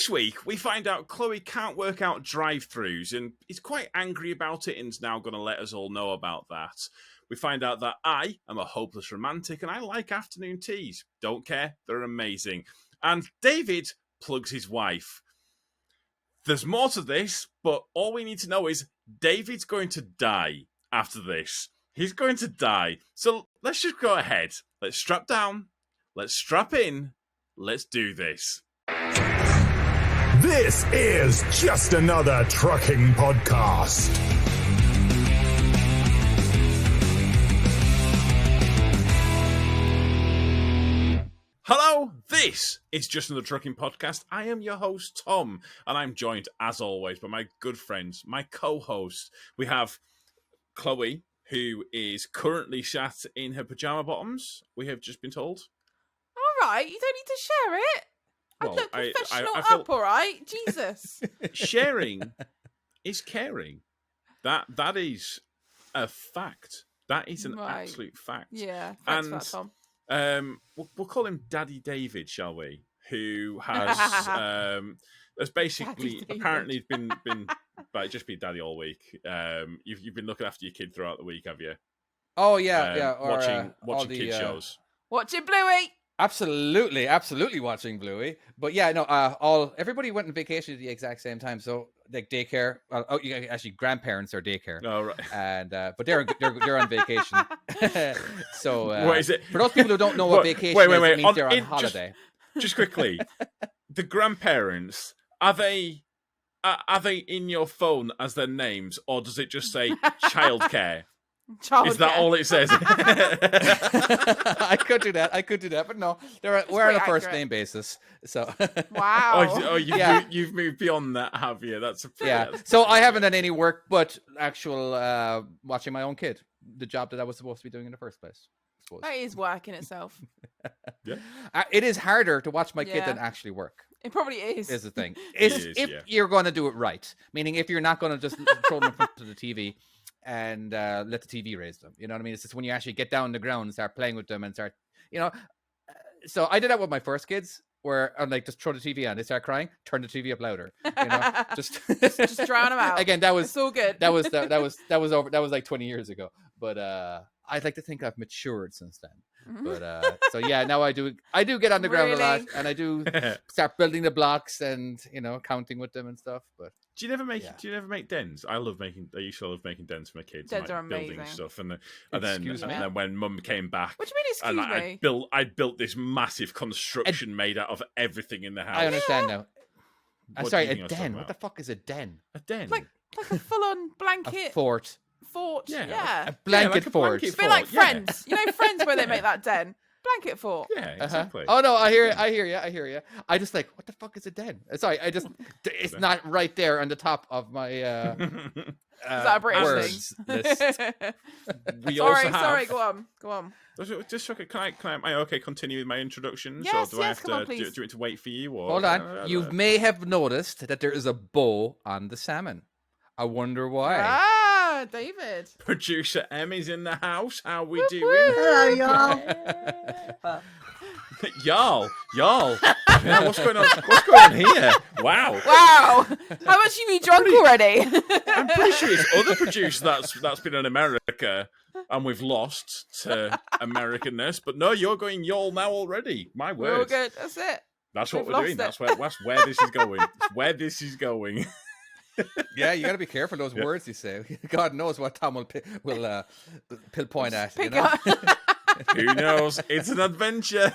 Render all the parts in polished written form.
this week, we find out Chloe can't work out drive-thrus and is quite angry about it and is now going to let us all know about that. We find out that I am a hopeless romantic and I like afternoon teas. Don't care, they're amazing. And David plugs his wife. There's more to this, but all we need to know is David's going to die after this. He's going to die. So let's just go ahead. Let's strap down. Let's strap in. Let's do this. This is just another trucking podcast. Hello, this is just another trucking podcast. I am your host, Tom, and I'm joined, as always, by my good friends, my co-hosts. We have Chloe, who is currently sat in her pajama bottoms, we have just been told. All right, you don't need to share it. Well, I look professional I feel... up, all right? Jesus. Sharing is caring. That is a fact. That is an absolute fact. Yeah, thanks for that, Tom. We'll call him Daddy David, shall we? Who has basically apparently been but just been daddy all week. You've been looking after your kid throughout the week, have you? Oh yeah. Or, watching kids shows. Watching Bluey. Absolutely watching Bluey. But yeah, no, everybody went on vacation at the exact same time. So like daycare, actually grandparents are daycare. Oh right. And but they're on vacation. So what is it? For those people who don't know what vacation is, it means they're on holiday. Just quickly, the grandparents, are they in your phone as their names, or does it just say childcare? Is that all it says? I could do that, but no, we're on a first name basis. So wow. You've moved beyond that, have you? So I haven't done any work, but actual watching my own kid, the job that I was supposed to be doing in the first place. That is work in itself. Yeah, it is harder to watch my kid than actually work. It probably is. Is the thing. If you're going to do it right, meaning if you're not going to just throw them in front of the TV and let the TV raise them. You know what I mean? It's just when you actually get down on the ground and start playing with them and start, So I did that with my first kids, where I'm like, just throw the TV on. They start crying, turn the TV up louder. Just drown them out. Again, that was it's all good. That was over. That was like 20 years ago. But I'd like to think I've matured since then. Mm-hmm. But so yeah, now I do get on the ground a lot, and I do start building the blocks and counting with them and stuff. But do you never make dens? I used to love making dens for my kids. Dens and, are amazing. Building stuff, and then when Mum came back, what do you mean? Excuse me. I built this massive construction made out of everything in the house. I understand now. I'm sorry, a den. What the fuck is a den? A den, like a full-on blanket a fort. Yeah. A blanket fort. It's a bit like Friends. You know Friends where they make that den? Blanket fort. Yeah, exactly. Oh no, I hear you. I just like, what the fuck is a den? Sorry, it's not right there on the top of my is that a British thing? Sorry, go on. Just can I okay continue with my introductions? Yes, or do I have come on, do you want to wait for you? Or hold on. You may have noticed that there is a bow on the salmon. I wonder why. David. Producer Emmy's in the house. How we doing? Hello, y'all. y'all. Man, what's going on here? Wow. How much have you drunk already? I'm pretty sure it's other producer that's been in America and we've lost to Americanness. But no, you're going y'all now already. My word. We're all good. That's it. That's what we're doing. That's where this is going. It's where this is going. Yeah, you got to be careful those words you say. God knows what Tom will pinpoint at. Who knows? It's an adventure.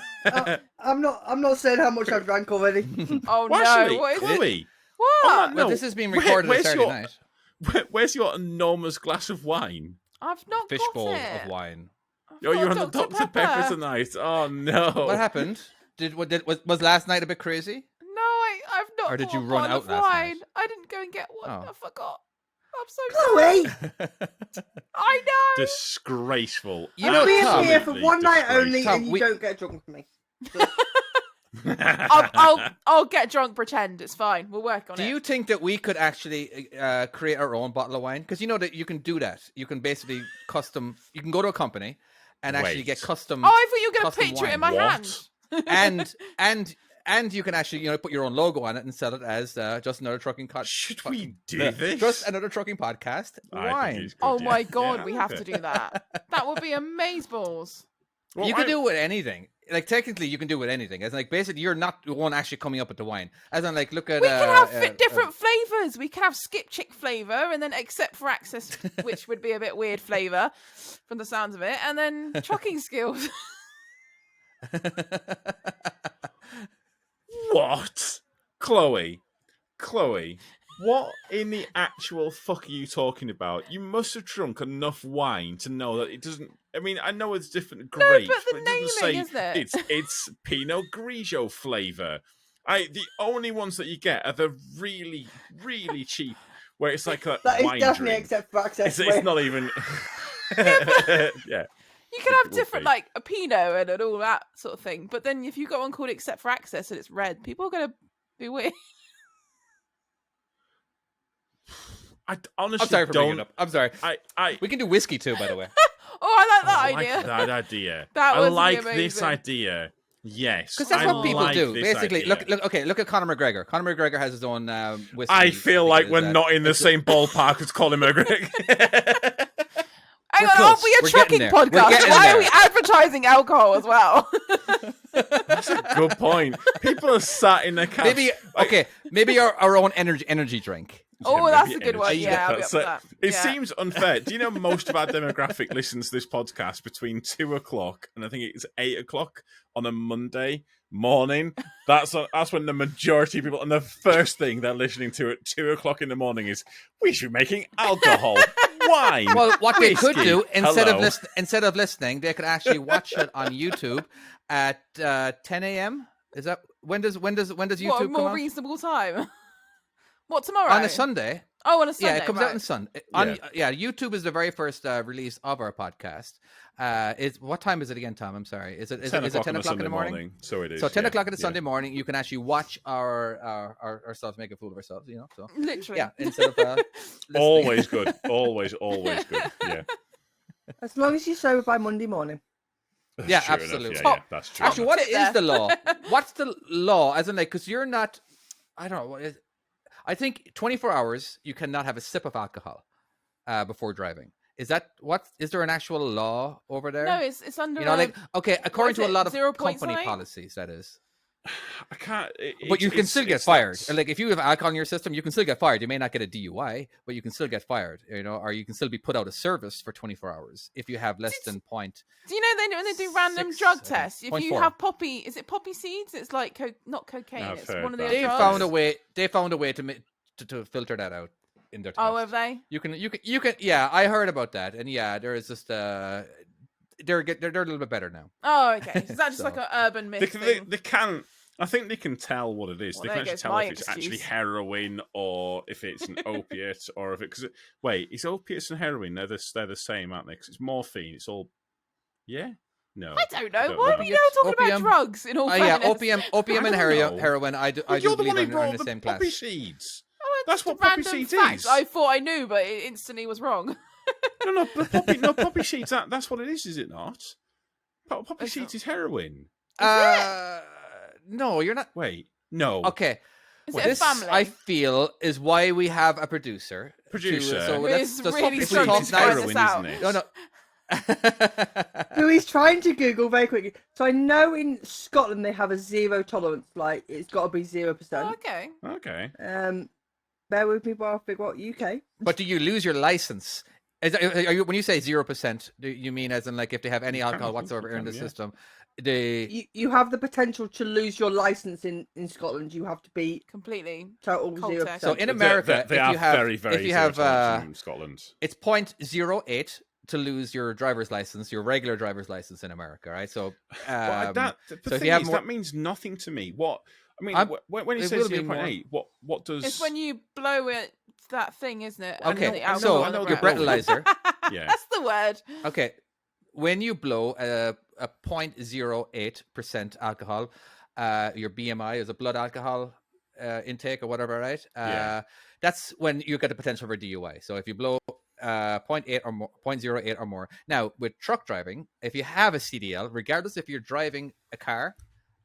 I'm not saying how much I've drank already. Oh well, no! actually, What is Chloe, it? What? Well, this is being recorded on Saturday night. Where's your enormous glass of wine? I've not Fishbowl got it. of wine. You're on the Dr. Pepper tonight. Oh no! What happened? Was last night a bit crazy? I've not. Or did you bought run one out of last wine. night? I didn't go and get one. Oh. I forgot. I'm so sorry. Chloe, I know. Disgraceful. I'll be Tom, here for one night only, Tom, and you don't get drunk with me. I'll get drunk. Pretend it's fine. We'll work on it. Do you think that we could actually create our own bottle of wine? Because you know that you can do that. You can basically custom. You can go to a company and actually get custom. Oh, I thought you were going to picture it in my What? hand. and And you can actually, put your own logo on it and sell it as just another trucking. Should we do this? Just another trucking podcast. I think Wine. it's good, Oh yeah. my god, Yeah, we I have like to it. do that. That would be amazeballs. Well, You can I- do it with anything. Like technically, you can do it with anything. As in, like basically, you're not the one actually coming up with the wine. As in, like look at. We can have different flavors. We can have skip chick flavor, and then except for access, which would be a bit weird flavor, from the sounds of it, and then trucking skills. What? Chloe, what in the actual fuck are you talking about? You must have drunk enough wine to know that it doesn't. I mean, I know it's different grapes, the it doesn't say naming, isn't it? it's Pinot Grigio flavour. The only ones that you get are the really, really cheap, where it's like a That is wine definitely drink. except for access. It's not even. Yeah. You can It have would different, be. like a Pinot and all that sort of thing. But then if you got one called except for access and it's red, people are gonna be weird. I honestly I'm sorry for bringing don't. it up. I'm sorry. I We can do whiskey too, by the way. Oh, I like that I idea. like that idea. That I would be like this amazing. idea. Yes, Because that's I what people like do. this Basically, idea. look at Conor McGregor. Conor McGregor has his own whiskey. I feel like we're Is, not in the same ballpark as Colin McGregor. Hang We're on, aren't close. we a We're trucking getting there. We're podcast? getting Why there. are we advertising alcohol as well? That's a good point. People are sat in their cabs. Maybe our own energy drink. Oh, Yeah, that's maybe a good one. energy. Yeah, I'll be That's up for it. that. It Yeah. seems unfair. Do you know most of our demographic listens to this podcast between 2:00 and I think it's 8:00 on a Monday morning? That's when the majority of people, and the first thing they're listening to at 2:00 in the morning is, we should be making alcohol, wine. Well, what they could whiskey. do instead Hello. of listening, they could actually watch it on YouTube at 10 a.m. Is that when does YouTube What a come more out? reasonable time? What, tomorrow? On a Sunday. Oh, on a Sunday. Yeah, it comes right. out on Sunday. YouTube is the very first release of our podcast. What time is it again, Tom? I'm sorry. Is it 10 o'clock on in the morning? So it is. So 10 yeah, o'clock on a yeah. Sunday morning, you can actually watch ourselves make a fool of ourselves. So Literally. yeah, instead of listening. Always good. Always good. Yeah. As long as you're sober by Monday morning. Yeah, True enough, absolutely. Yeah, that's true. Actually, what Sit is there. the law? What's the law? As in, like, because you're not. I don't know. What is, I think 24 hours you cannot have a sip of alcohol before driving. Is that what? Is there an actual law over there? No, it's under. According is to a it, lot of 0 company something? policies, that is. I can't. But you can still get it's fired. that- Like if you have alcohol in your system, you can still get fired. You may not get a DUI, but you can still get fired. Or you can still be put out of service for 24 hours if you have less than point. Do you know when they do random 6, drug 7, tests? If you 0.4. have poppy, is it poppy seeds? It's like not cocaine. I've It's heard one of the that. other They drugs. found a way. They found a way to filter that out in their test. Oh, have they? You can. Yeah, I heard about that, and yeah, there is just they're a little bit better now. Oh, okay. Is that just So- like an urban myth thing? They can. I think they can tell what it is. Well, They there can actually goes tell my if it's actually excuse. heroin or if it's an opiate or if it. Because wait, is opiates and heroin? They're the same, aren't they? Because it's morphine. It's all. Yeah. No. I don't know. don't Why are know. we now talking about Opium. drugs? In all Yeah, fairness? opium and I don't know. heroin. I do You're the believe one who are in brought the the same class. poppy seeds. Oh, That's just what a poppy random seeds fact. is. I thought I knew, but it instantly was wrong. No, but poppy seeds. That's what it is it not? Poppy It's seeds not. is heroin. No, you're not. Wait, no. Okay, Is Well, it a this family? I feel is why we have a producer. Producer. So Who let's is just really if we struggling talk to It's find now. this heroin, out. isn't it? No, no. Who he's trying to Google very quickly. So I know in Scotland they have a zero tolerance. Like it's got to be 0%. Oh, okay. Okay. Bear with me while I figure out UK. But do you lose your license? Are you, when you say 0%, do you mean as in like if they have any You can, alcohol I think whatsoever you in the can, yeah. system, they You have the potential to lose your license in Scotland. You have to be Completely. total Cold 0%. test. So in America, they if are you have very, very if you have zero tolerance in Scotland. it's 0.08 to lose your driver's license, your regular driver's license in America, right? So Well, the so thing if you have is, more- that means nothing to me. What I mean, I'm- when you it say will be more. 0.8, what does? It's when you blow it. That thing, isn't it? And Okay, the I know- alcohol I and know the the your breath. breathalyzer. Yeah. That's the word. Okay, when you blow a 0.08% alcohol, your BMI is a blood alcohol intake or whatever, right? Yeah. That's when you get the potential for DUI. So if you blow 0.8 or more, 0.08 or more. Now with truck driving, if you have a CDL, regardless if you're driving a car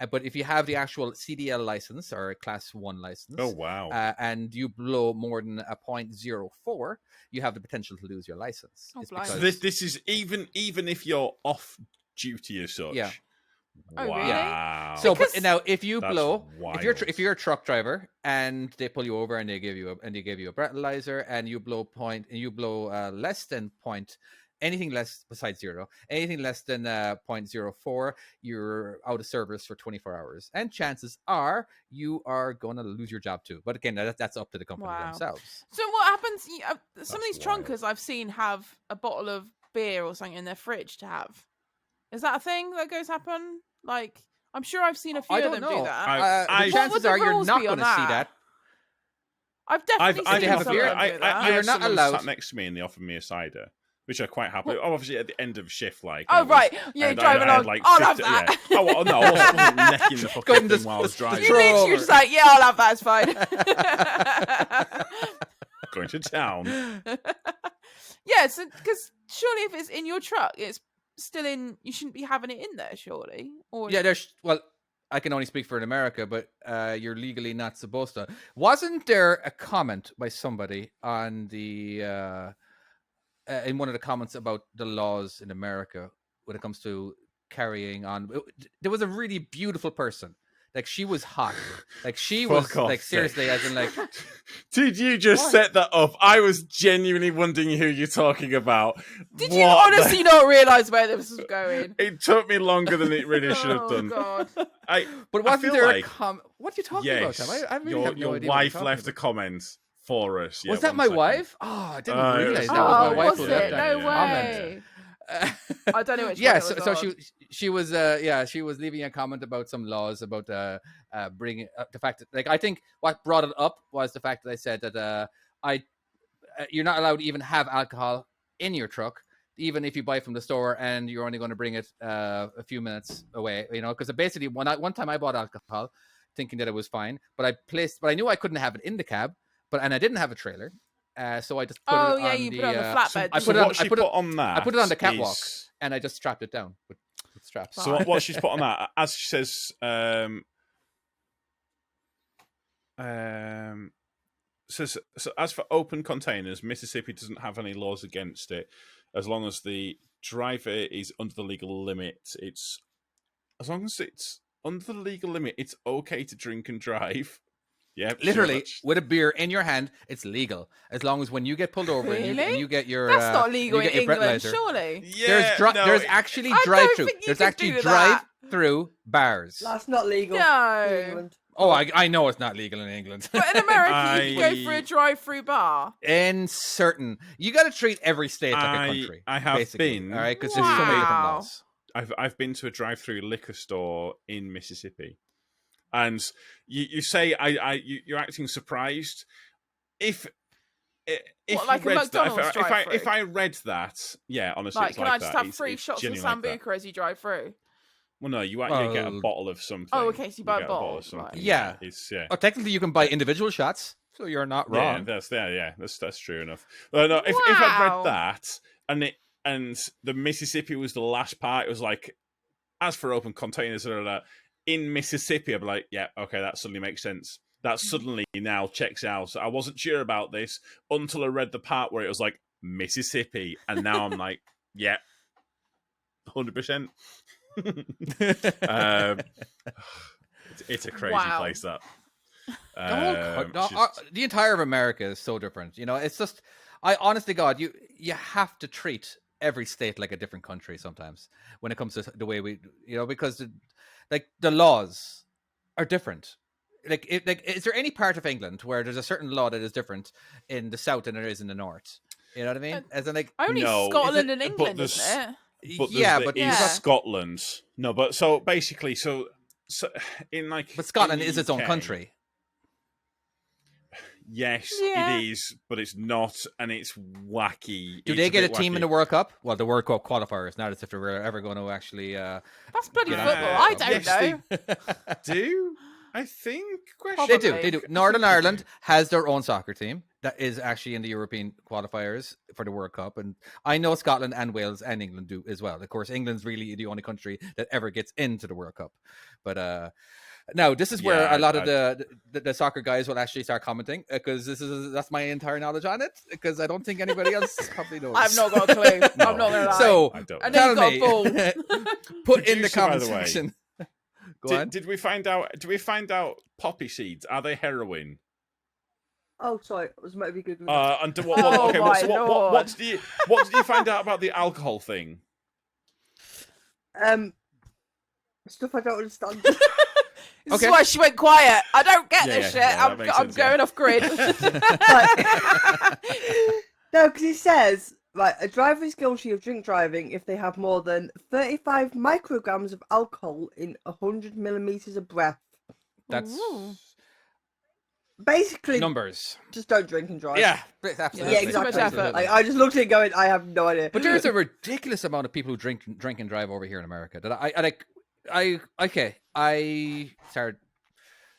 But if you have the actual CDL license or a Class 1 license, Oh wow. and you blow more than a .04, you have the potential to lose your license. Oh, It's blimey. So because this is even if you're off duty as such. Yeah. Oh, really? Wow. so. Because- But now, if you That's blow, wild. if you're a truck driver and they pull you over and they give you a breathalyzer and you blow less than point. Anything less besides 0, anything less than .04, you're out of service for 24 hours. And chances are you are going to lose your job too. But again, that's up to the company Wow. themselves. So what happens? Some of That's these wild. trunkers I've seen have a bottle of beer or something in their fridge to have. Is that a thing that goes happen? Like, I'm sure I've seen a few I of don't them know. do that. I- The What would chances the are you're rules not be on going to see that? that. I've definitely I've seen have a some beer. of them do that. I You're had not someone allowed- sat next to me and they offered me a cider, which I quite happily. Obviously at the end of shift, like. Oh, and it was- right. Yeah, and driving I had, along. like, I'll have 50 that. Yeah. Oh well, no, I wasn't necking the fucking Couldn't thing just- while I was just driving. You throw literally over. just like, yeah, I'll have that. It's fine. Going to town. Yeah, so because surely if it's in your truck, it's still in. You shouldn't be having it in there, surely. Or Yeah, I can only speak for in America, but you're legally not supposed to. Wasn't there a comment by somebody on the in one of the comments about the laws in America when it comes to carrying on? There was a really beautiful person. Like, she was hot. Like, she was Fuck off, like, seriously, as in like, Did you just What? set that up? I was genuinely wondering who you're talking about. did you What the- honestly not realise where this was going? It took me longer than it really should have Oh done. God! but I wasn't feel there like- a comment? What are you talking about, Yes, Tom? I really your have no idea. what wife you're left talking a comment for us. Yeah, was that one my second. wife? Oh, I didn't It was realize that your was Oh, my wife was who it? left that No comment. way. I don't know which yeah, one it so, was so on. she was she was leaving a comment about some laws about bringing the fact that, like, I think what brought it up was the fact that I said that you're not allowed to even have alcohol in your truck, even if you buy from the store and you're only going to bring it a few minutes away, because basically one time I bought alcohol thinking that it was fine, but I knew I couldn't have it in the cab, and I didn't have a trailer. So I just put Oh, it yeah, on you the, put it on the flatbed, I didn't put you? it on, what she I put it, on that. I put it on the catwalk, is- and I just strapped it down with straps. So what she's put on that, as she says, says, so as for open containers, Mississippi doesn't have any laws against it, as long as the driver is under the legal limit. As long as it's under the legal limit, it's okay to drink and drive. Yeah, Literally, with a beer in your hand, it's legal. As long as when you get pulled over and Really? you get your That's not and you legal in get your England, breathalyzer, surely. Yeah, there's actually I don't drive-through. think you There's can actually do that. drive-through bars. That's not legal. in No. England. Oh, I know it's not legal in England. But in America, you can go for a drive-through bar. In certain, you got to treat every state like a I- country. I have basically, been. all right, because there's so many different Wow. laws. I've been to a drive-through liquor store in Mississippi, and you say you're acting surprised. If What, you like a read McDonald's that, drive-thru? if I read that, yeah, honestly, Like, it's can like I just that. have It's- 3 it's shots of genuinely like that. Sambuca as you drive through? Well, no, you get a Well- bottle of something. Oh, okay, so you buy a get bottle, of something. right. Yeah. It's yeah. Oh, technically, you can buy individual shots, so you're not wrong. Yeah, that's true enough. No, if I'd Wow. read that and the Mississippi was the last part, it was like, as for open containers in Mississippi, I'd be like, yeah, okay, that suddenly makes sense. That suddenly now checks out. So I wasn't sure about this until I read the part where it was like Mississippi, and now I'm like, yeah, 100%. It's a crazy Wow. place that. The entire of America is so different. It's just, I honestly, God, you have to treat every state like a different country sometimes when it comes to the way we, because the laws are different. Is there any part of England where there's a certain law that is different in the south than there is in the north? You know what I mean? As in, Only No, Scotland is and but England, there's- isn't it? But yeah, there's but the Yeah. East Scotland. No, but so basically, so in like. but Scotland in the is its own UK, country. Yes, Yeah. it is, but it's not, and it's wacky. Do It's they get a bit team in wacky. the World Cup? Well, the World Cup qualifiers, not as if they were ever going to actually. That's bloody Get football. out I there. don't Yes, know. Do I think They do. Probably. They do. Northern Ireland has their own soccer team that is actually in the European qualifiers for the World Cup, and I know Scotland and Wales and England do as well. Of course, England's really the only country that ever gets into the World Cup. But now this is where a lot of the soccer guys will actually start commenting, because that's my entire knowledge on it, because I don't think anybody else probably knows. I've not got a clue. No. I'm not gonna lie. So I don't. I know tell you've got me, a ball. put in the Producer, by comment the way. section. Go on. Did we find out? Did we find out poppy seeds? Are they heroin? Oh, sorry, I was maybe googling. And Oh okay, my so Lord. what did you find out about the alcohol thing? Stuff I don't understand. This Okay. is why she went quiet. I don't get Yeah, this yeah, shit. yeah, that makes I'm sense, yeah. going off grid. No, because it says, right, a driver is guilty of drink driving if they have more than 35 micrograms of alcohol in 100 millimeters of breath. That's Ooh. Basically, numbers. just don't drink and drive. Yeah, absolutely. Yeah, Too much exactly. effort. Like, I just looked at it going, I have no idea. But there's a ridiculous amount of people who drink and drive over here in America. That I started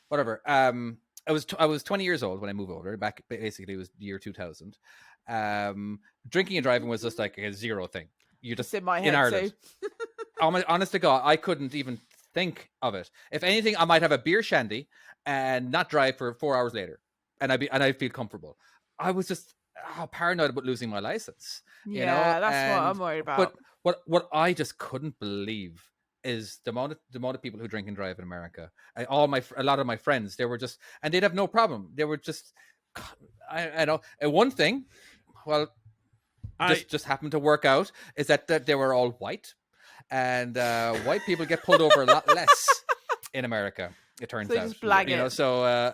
whatever. I was 20 years old when I moved over. Back basically it was the year 2000. Drinking and driving was just like a zero thing. You just It's in my head in Ireland. too. Honest to God, I couldn't even think of it. If anything, I might have a beer shandy and not drive for 4 hours later, and I'd feel comfortable. I was just paranoid about losing my license. Yeah, you know? that's what I'm And- worried about. But what I just couldn't believe is the amount of people who drink and drive in America. A lot of my friends, they were just, and they'd have no problem. They were just, I know. And one thing, well, just happened to work out is that they were all white, and white people get pulled over a lot less in America. It turns So you out, just blag you know. it. So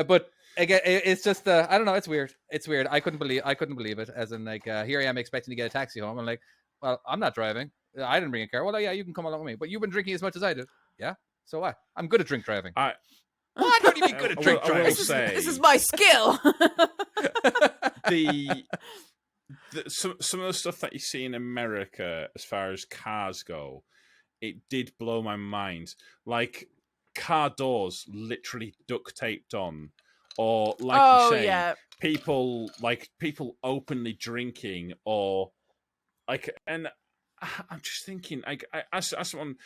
but again, it's just I don't know. It's weird. It's weird. I couldn't believe it. As in, like, here I am expecting to get a taxi home. I'm like, well, I'm not driving. I didn't bring a car. Well, yeah, you can come along with me. But you've been drinking as much as I did. Yeah. So what? I'm good at drink driving. What? How do you mean good at drink I will driving? say- This is my skill. Some of the stuff that you see in America as far as cars go, it did blow my mind. Like car doors literally duct taped on, or like you say, yeah. people openly drinking, or like, and I'm just thinking, like, as someone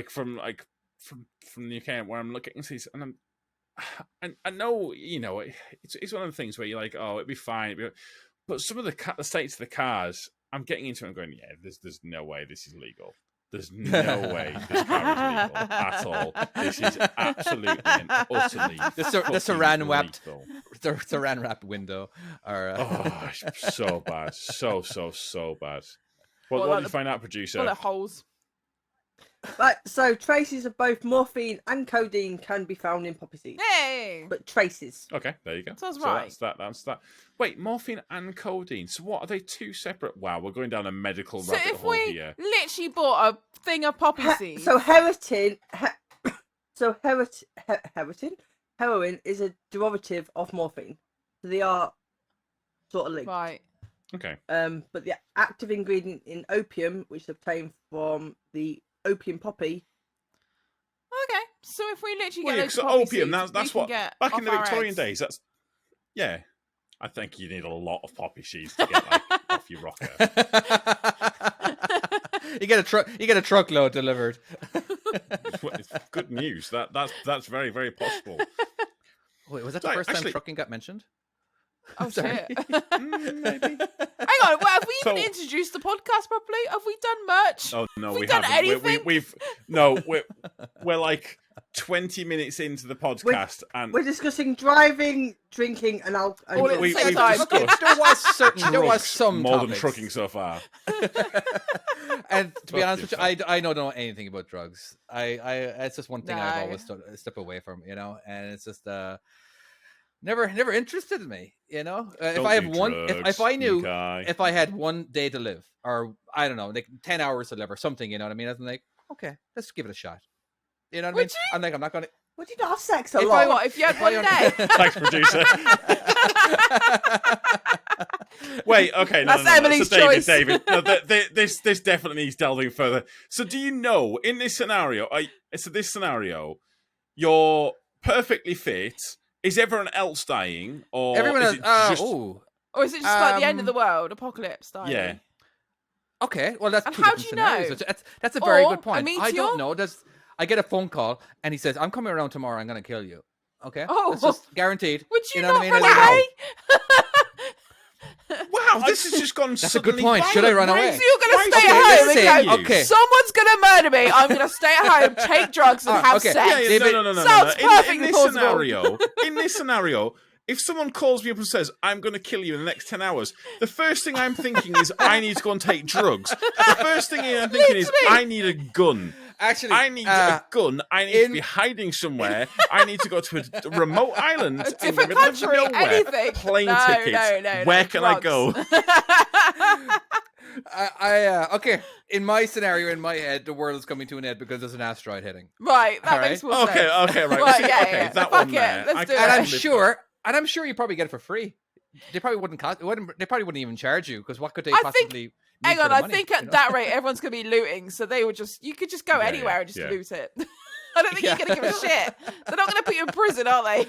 from the UK where I'm looking at these, and I know, you know, it's one of the things where you're like, oh, it'd be fine, but some of the states of the cars, I'm getting into it and going, yeah, there's no way this is legal. There's no way this car is legal at all. This is absolutely and utterly The saran wrapped window. Or, oh, it's so bad, so bad. What Well, did you find out, producer? Bullet holes. Right, so traces of both morphine and codeine can be found in poppy seeds. Hey. But traces. Okay, there you go. Sounds So right. That's that. Wait, morphine and codeine. So what are they two separate? Wow, we're going down a medical So rabbit if hole we here. literally bought a thing of poppy seeds, So heroin is a derivative of morphine. So they are sort of linked. right? Okay. But the active ingredient in opium, which is obtained from the opium poppy. Okay, so if we literally Well, get yeah, those so poppy opium. seeds, That's we what can get back in the off our Victorian eggs. days. That's yeah. I think you need a lot of poppy seeds to get like off your rocker. You get a truckload delivered. It's good news. That's very, very possible. Wait, was that the Sorry, first time actually- trucking got mentioned? Oh Sorry. shit! Maybe. Hang on, well, have we even So- introduced the podcast properly? Have we done merch? Oh no, Have we we done haven't. anything? We're like 20 minutes into the podcast, and We're discussing driving, drinking, and alcohol. All at the we've same time. discussed there was drugs some more than topics. trucking so far. And to be Fuck honest with you, yourself. I don't know anything about drugs. I it's just one thing I've No. always step away from, you know, and it's just never interested in me, you know. If Don't I have do one, drugs, if I knew, you guy. if I had one day to live, or I don't know, like 10 hours to live or something, you know what I mean? I'm like, okay, let's give it a shot. You know what I mean? Would you? I'm like, I'm not gonna. Would you not have sex a If lot? What if you had one day? Thanks, producer. Wait, okay, no, That's no, no. Emily's So David, choice. David, no, this definitely needs delving further. So, do you know in this scenario? This scenario, you're perfectly fit. Is everyone else dying, or Everyone is else. it just Or is it just like the end of the world, apocalypse style? yeah? Okay, well that's And two how different do you know? scenarios. That's a very Or good a point. I don't meteor? know. I get a phone call and he says, "I'm coming around tomorrow. I'm going to kill you." Okay, Oh. that's just guaranteed. Would you know not what I mean? run Wow. away? Wow, this has just gone. That's a suddenly good point. Should I run violent. away? So you're Why going is to stay it at home missing and go, you? Okay. someone's going to murder me. I'm going to stay at home, take drugs, and have okay. sex. Yeah, David, no. Sounds In perfectly this plausible. in this scenario, if someone calls me up and says, "I'm going to kill you in the next 10 hours," the first thing I'm thinking is, I need to go and take drugs. The first thing I'm thinking is, Literally. I need a gun. Actually, I need a gun. I need to be in- hiding somewhere. I need to go to a remote island, A in the different middle of country, nowhere. anything. Plane No, tickets. no, Where can I drugs. go? Okay. In my scenario, in my head, the world is coming to an end because there's an asteroid hitting. Right, that All right. makes more sense. Okay, right. Right, See, yeah, okay, yeah. that Fuck one it, there. let's I do can it. And live I'm sure you probably get it for free. They probably wouldn't cost. They probably wouldn't even charge you because what could they I possibly? think- need Hang for on, the I money, think you at know? that rate, everyone's going to be looting, so you could just go Yeah, anywhere and just yeah. loot it. I don't think Yeah. you're going to give a shit. They're not going to put you in prison, are they?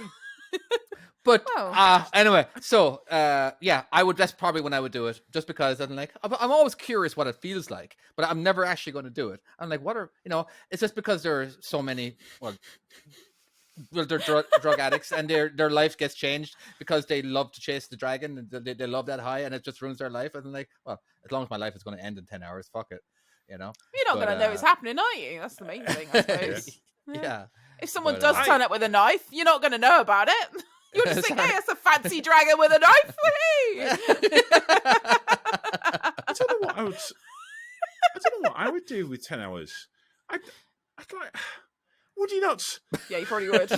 But Oh. anyway, so yeah, that's probably when I would do it, just because I'm always curious what it feels like, but I'm never actually going to do it. I'm like, it's just because there are so many, they're drug addicts and their life gets changed because they love to chase the dragon and they love that high and it just ruins their life. And I'm like, well, as long as my life is going to end in 10 hours, fuck it, You're not going to know it's happening, are you? That's the main thing, I suppose. Yeah. If someone But, does turn up with a knife, you're not going to know about it. You'll just think, hey, it's a fancy dragon with a knife. Whee! I don't know what I would do with 10 hours. I'd like. Would you not? Yeah, you probably would.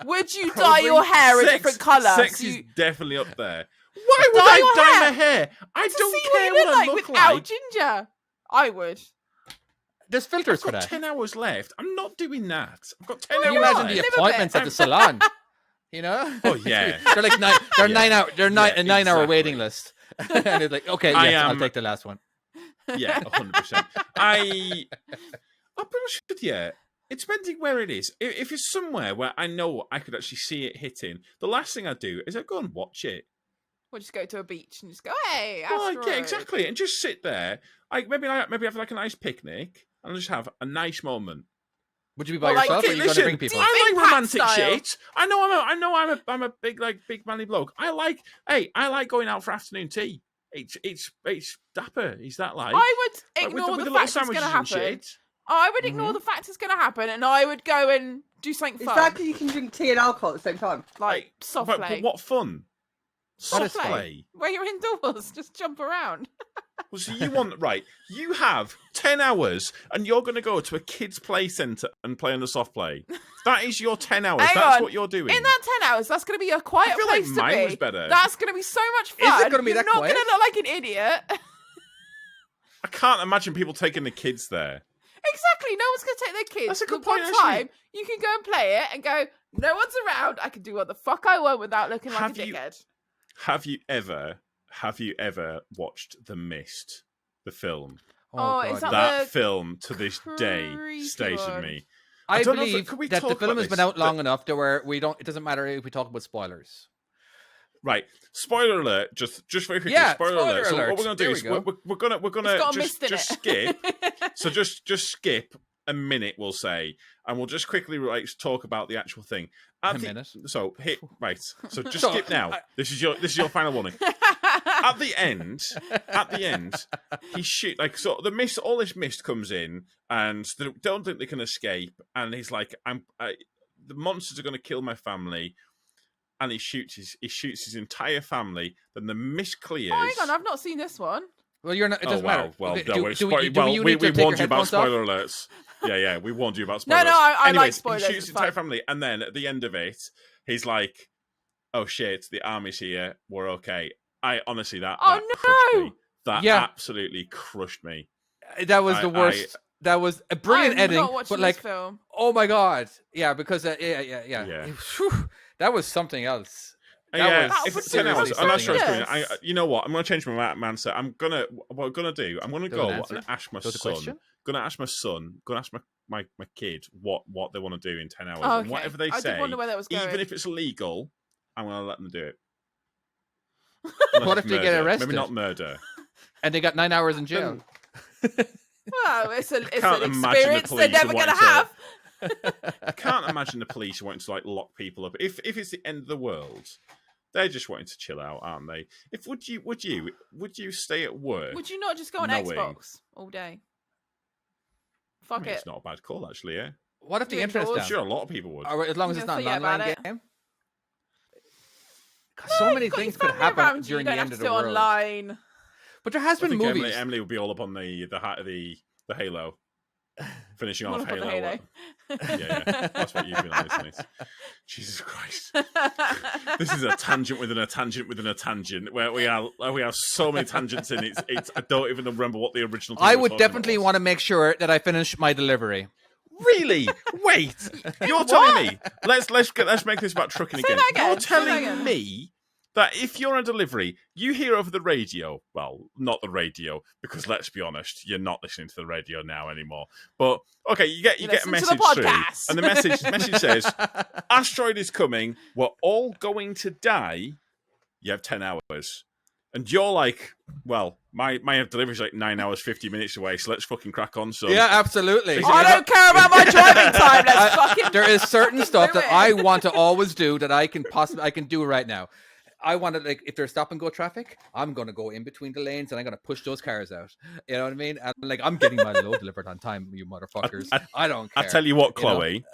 Would you dye Probably your hair a different colour? Sex so is you- definitely up there. Why would Dye I your dye hair? my hair? I to don't see care what you what I look look without like. ginger. I would. There's filters I've for got that. 10 hours left. I'm not doing that. I've got 10 Why Can you hours imagine left. the Live a appointments bit. at the salon? You know? Oh, yeah. They're like they're Yeah. 9 hour. They're a 9 hour exactly. waiting list. And it's like, okay, I yes, I'll am- take the last one. Yeah, 100%. I'll be honest with you. It's depending where it is. If it's somewhere where I know I could actually see it hitting, the last thing I do is I go and watch it. We'll just go to a beach and just go, hey, Well, asteroid. yeah, exactly, and just sit there. Maybe have like a nice picnic and just have a nice moment. Would you be by Well, like, yourself or are you going to listen, bring people? Deep I like Impact romantic style. shit. I'm a big manly bloke. I like going out for afternoon tea. It's dapper. Is that like? I would Like, ignore with the little fact it's going to sandwiches and happen. shit. I would ignore the fact it's going to happen, and I would go and do something Is fun, that because you can drink tea and alcohol at the same time? like soft but play. what fun? Soft Soft play. Where you're indoors, just jump around. Well, so you want right? You have 10 hours, and you're going to go to a kids' play centre and play on the soft play. That is your 10 hours. Hang That's on. what you're doing. In that 10 hours, that's going to be a quiet I feel like place to mine be. was better. That's going to be so much Is fun. it gonna be You're that not quiet? going to look like an idiot. I can't imagine people taking the kids there. Exactly. No one's going to take their kids. That's a good The one point, actually. time you can go and play it and go, no one's around. I can do what the fuck I want without looking like Have a you- dickhead. Have you ever watched The Mist, the film? Oh, is God. that- That the film to this day creepy stays with one? me. I don't know if believe could we that the talk film about has been this? out long enough to where it doesn't matter if we talk about spoilers. Right, spoiler alert. Just very quickly. Yeah, spoiler spoiler alert. So alert. what we're gonna do There is we go. we're gonna It's got a just mist in skip. it. So just skip a minute, we'll say, and we'll just quickly talk about the actual thing. A minute. So hit right. So just So, skip now. This is your final warning. At the end, he shoot so the mist. All this mist comes in, and they don't think they can escape. And he's like, the monsters are going to kill my family." And he shoots his entire family. Then the mist clears. Oh, hang on, I've not seen this one. Well, you're not. It doesn't wow. matter. Well, Okay, no, do we you need to take warned your you about headphones off? spoiler alerts. Yeah, we warned you about No, spoilers. I like Anyways, spoilers, he shoots it's his entire fine. family, and then at the end of it, he's like, "Oh shit, the army's here. We're okay." Honestly, that crushed no! me. That Yeah. absolutely crushed me. That was the worst. That was a brilliant I'm ending, not watching but like, this film. oh my god, yeah, because Yeah. Whew, that was something else. Yeah, was if it's 10 seriously hours, I'm not sure it's something going. You know what? I'm going to change my answer. What I'm going to do, I'm going to Do go an answer? and ask my Do the son. question? Going to ask my son. Going to ask my kid what they want to do in 10 hours. Oh, And whatever they I say, did wonder where that was going. even if it's illegal, I'm going to let them do it. What if they get Murder. arrested? Maybe not murder. And they got 9 hours in jail. Well, it's an can't imagine the experience they're police never going to wanting to- have. I can't imagine the police wanting to like lock people up. If it's the end of the world, they're just wanting to chill out, aren't they? If would you stay at work? Would you not just go on knowing- Xbox all day? Fuck it. It's not a bad call, actually. Yeah, What if the Yeah, internet's George. down? sure, a lot of people would. Or as long as Yeah, it's not an forget about online it. game. 'Cause so many You've got things your could family happen around you, during you the don't end have of to the do world. online. But there has I been think movies. Emily will be all up on the Halo, finishing All off up on the Halo. Yeah, that's what you've been on, isn't it? Jesus Christ. This is a tangent within a tangent within a tangent where we have so many tangents in it. It's I don't even remember what the original thing I we're would talking definitely about was. want to make sure that I finish my delivery. Really? Wait. You're telling me. Let's make this about trucking Say again. that again, You're say that telling again. me that if you're on a delivery, you hear over the radio. Well, not the radio, because let's be honest, you're not listening to the radio now anymore. But okay, you get a listen to message the through, podcast. and the message says, "Asteroid is coming. We're all going to die." You have 10 hours. And you're like, well, my delivery's like 9 hours, 50 minutes away, so let's fucking crack on. So Yeah, absolutely. I don't care about my driving time. Let's fucking. There is certain stuff do that it. I want to always do that I can do right now. I want to, like, if there's stop and go traffic, I'm going to go in between the lanes and I'm going to push those cars out. You know what I mean? And, like, I'm getting my load delivered on time, you motherfuckers. I don't care. I tell you what, you know? Chloe,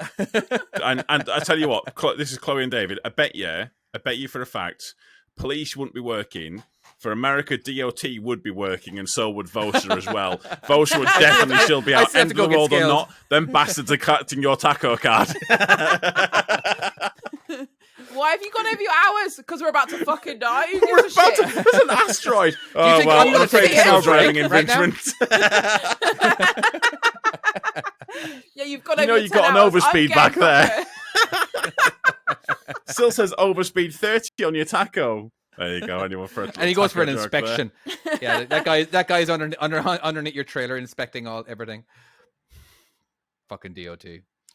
and I tell you what, this is Chloe and David. I bet you for a fact, police wouldn't be working. For America, DOT would be working, and so would VOSA as well. VOSA would definitely still be I out. still have End to of go the get world or scaled. not, them bastards are collecting your taco card. Why have you gone over your hours? Because we're about to fucking die. Who We're gives a about to, shit? there's an asteroid. Oh, think well, I'm I'm gonna afraid take it's a no break driving right now? infringement. Yeah, you've got You over know your you 10 got an hours. overspeed I'm back getting there. fucking- Still says overspeed 30 on your taco. There you go. Anyone for a And he goes for an taco joke there. inspection. Yeah, that guy's underneath your trailer inspecting everything. Fucking DOT.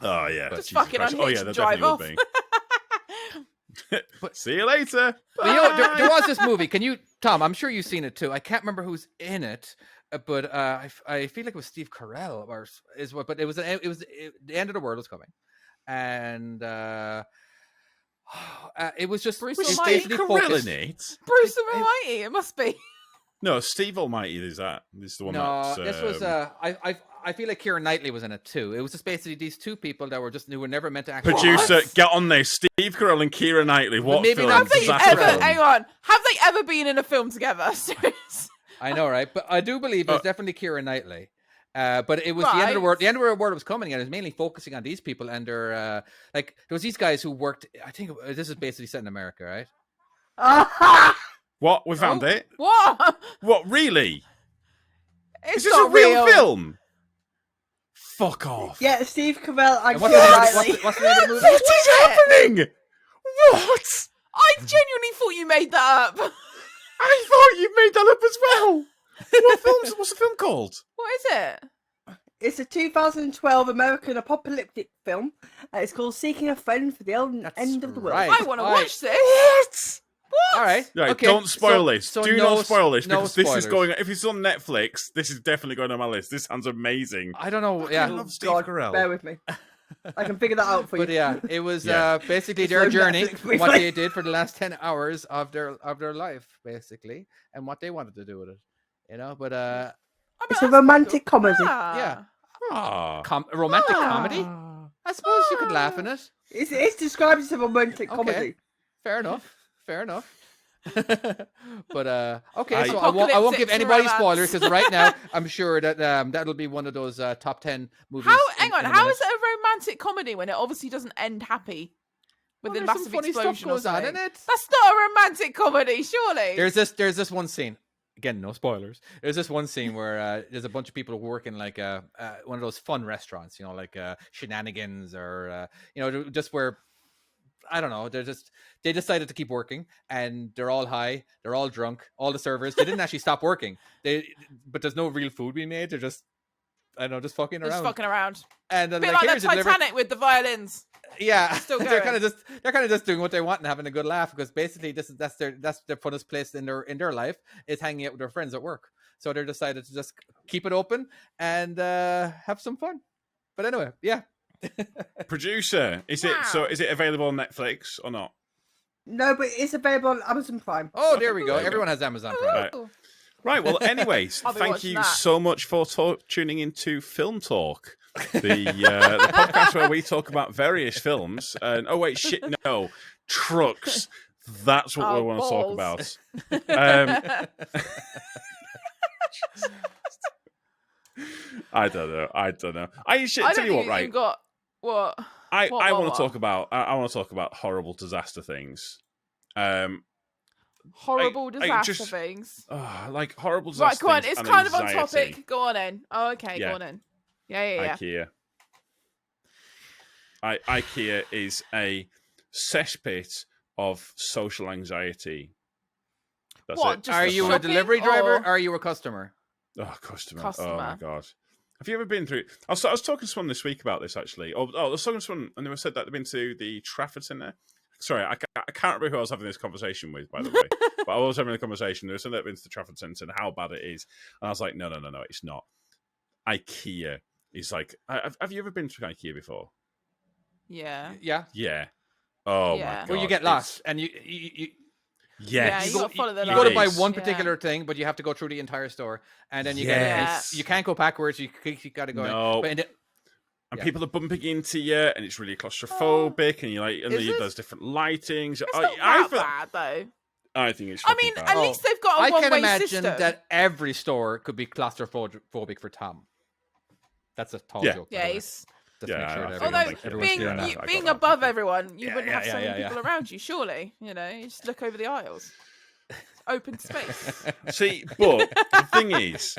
Oh yeah, Just Jesus fucking Christ. unhitch Oh yeah, and there drive definitely will be. See you later. But, you know, there was this movie. Can you, Tom? I'm sure you've seen it too. I can't remember who's in it, but I feel like it was Steve Carell, but it was the end of the world was coming, and it was just Bruce it's Almighty. basically Carell focused- in it? Bruce Almighty, it must be. No, Steve Almighty is that. This is the one No, that's, this was I feel like Keira Knightley was in it too. It was just basically these two people that who were never meant to actually. producer. Get on there, Steve Carell and Keira Knightley. What maybe film? not Have they Disaster ever? film. Hang on. Have they ever been in a film together? Serious? I know, right? But I do believe it was definitely Keira Knightley. But it was the end of the Right. world. The end of the world was coming, and it was mainly focusing on these people and their like. There was these guys who worked. I think this is basically set in America, right? What? We found it. What? What? Really? It's Is this a not real film? Fuck off. Yeah, Steve Carell and And what's, Keira the, Knightley. what's the name of the movie? What is happening? What? I genuinely thought you made that up. I thought you made that up as well. What's the film called? What is it? It's a 2012 American apocalyptic film. It's called Seeking a Friend for the End of the World. right. I want to All watch this. What? What? All right. Right, Okay. don't spoil this. So Do no not spoil this no because this is spoilers. going. If it's on Netflix, this is definitely going on my list. This sounds amazing. I don't know. I Yeah. love Steve God, Carell. bear with me. I can figure that out for But you. yeah, it was Yeah. basically It's their on journey, Netflix, what really. they did for the last 10 hours of their life, basically, and what they wanted to do with it. You know, but I mean, It's a that's romantic cool. comedy. Ah. yeah, Ah. romantic comedy. I suppose you could laugh in it. It's described as a romantic Okay. comedy. Fair enough. Fair enough. But okay, I- so I won't give Apocalyptic anybody romance. spoilers because right now I'm sure that that'll be one of those top 10 movies. Hang on. in a How minute. is it a romantic comedy when it obviously doesn't end happy with Well, a there's some massive funny stuff explosion or goes on in something? it. That's not a romantic comedy, surely. There's this one scene. Again, no spoilers. There's this one scene where there's a bunch of people who work in like one of those fun restaurants, you know, like Shenanigans or you know, just where I don't know. They decided to keep working, and they're all high, they're all drunk, all the servers. They didn't actually stop working. But there's no real food being made. They're just I know, just fucking Just around. fucking around. And then Bit like, like here's the your delivery. Titanic with the violins. Yeah, Still they're going. kind of just doing what they want and having a good laugh, because basically that's their funnest place in their life is hanging out with their friends at work. So they decided to just keep it open and have some fun. But anyway, yeah. Producer, is it available on Netflix or not? No, but it's available on Amazon Prime. Oh, there we go. There we go. Everyone has Amazon Prime. Ooh. Right. Well, anyways, I'll be thank watching you that. so much for tuning into Film Talk, the podcast where we talk about various films. And oh wait, shit, no, trucks. That's what we Oh, want to talk balls. about. I don't know. I tell I you don't what, think right? you've got what. I what, want what? to talk about. I want to talk about horrible disaster things. Horrible I disaster just- things. Like horrible Right, disaster go on. things It's and kind of on anxiety. topic. Go on in. Oh, okay. Yeah. Go on in. Yeah. IKEA. IKEA is a cesspit of social anxiety. That's What, it. just Are the you a shopping, delivery driver or- or are you a customer? Oh, customer. Oh Customer. my god. Have you ever been through? I was talking to someone this week about this actually. I was talking to someone and they said that they've been to the Trafford Centre. Sorry, I can't remember who I was having this conversation with, by the way. But I was having a conversation. They said that they've been to the Trafford Centre and how bad it is. And I was like, no, it's not. IKEA is like. Have you ever been to IKEA before? Yeah. Yeah. Yeah. Oh Yeah. my god. Where you get lost and you Yes. Yeah, you gotta follow the you go to buy lines. one Yeah. particular thing, but you have to go through the entire store, and then you Yes. get you can't go backwards. You got to go. No. But And Yeah. people are bumping into you, and it's really claustrophobic, and you like, and Is it? there's different lightings. It's not that bad though. I think it's. I fucking mean, bad. at least they've got a I can one-way imagine system. that every store could be claustrophobic for Tom. That's a tall Yeah. joke. by Yeah, the way. he's... Just Yeah, make sure I that figured everyone's Although like- everyone's being clear on that. I got being that. above everyone, you Yeah, wouldn't have so many yeah. people around you. Surely, you just look over the aisles. Open space. See, but the thing is,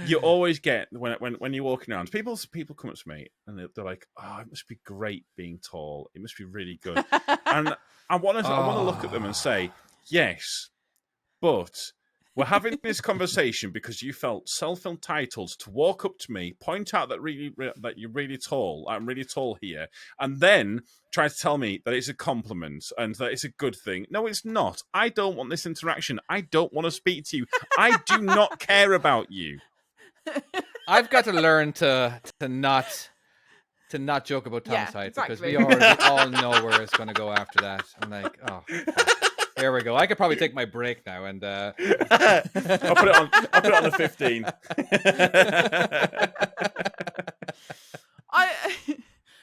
you always get when you're walking around, people come up to me and they're like, "Oh, it must be great being tall. It must be really good." And I want to look at them and say, "Yes, but we're having this conversation because you felt self-entitled to walk up to me, point out that that you're really tall. I'm really tall here, and then try to tell me that it's a compliment and that it's a good thing. No, it's not. I don't want this interaction. I don't want to speak to you. I do not care about you." I've got to learn to not joke about Tom's Yeah, height because exactly. we already all know where it's going to go after that. I'm like, oh, fuck. There we go. I could probably take my break now and. I'll put it on the 15.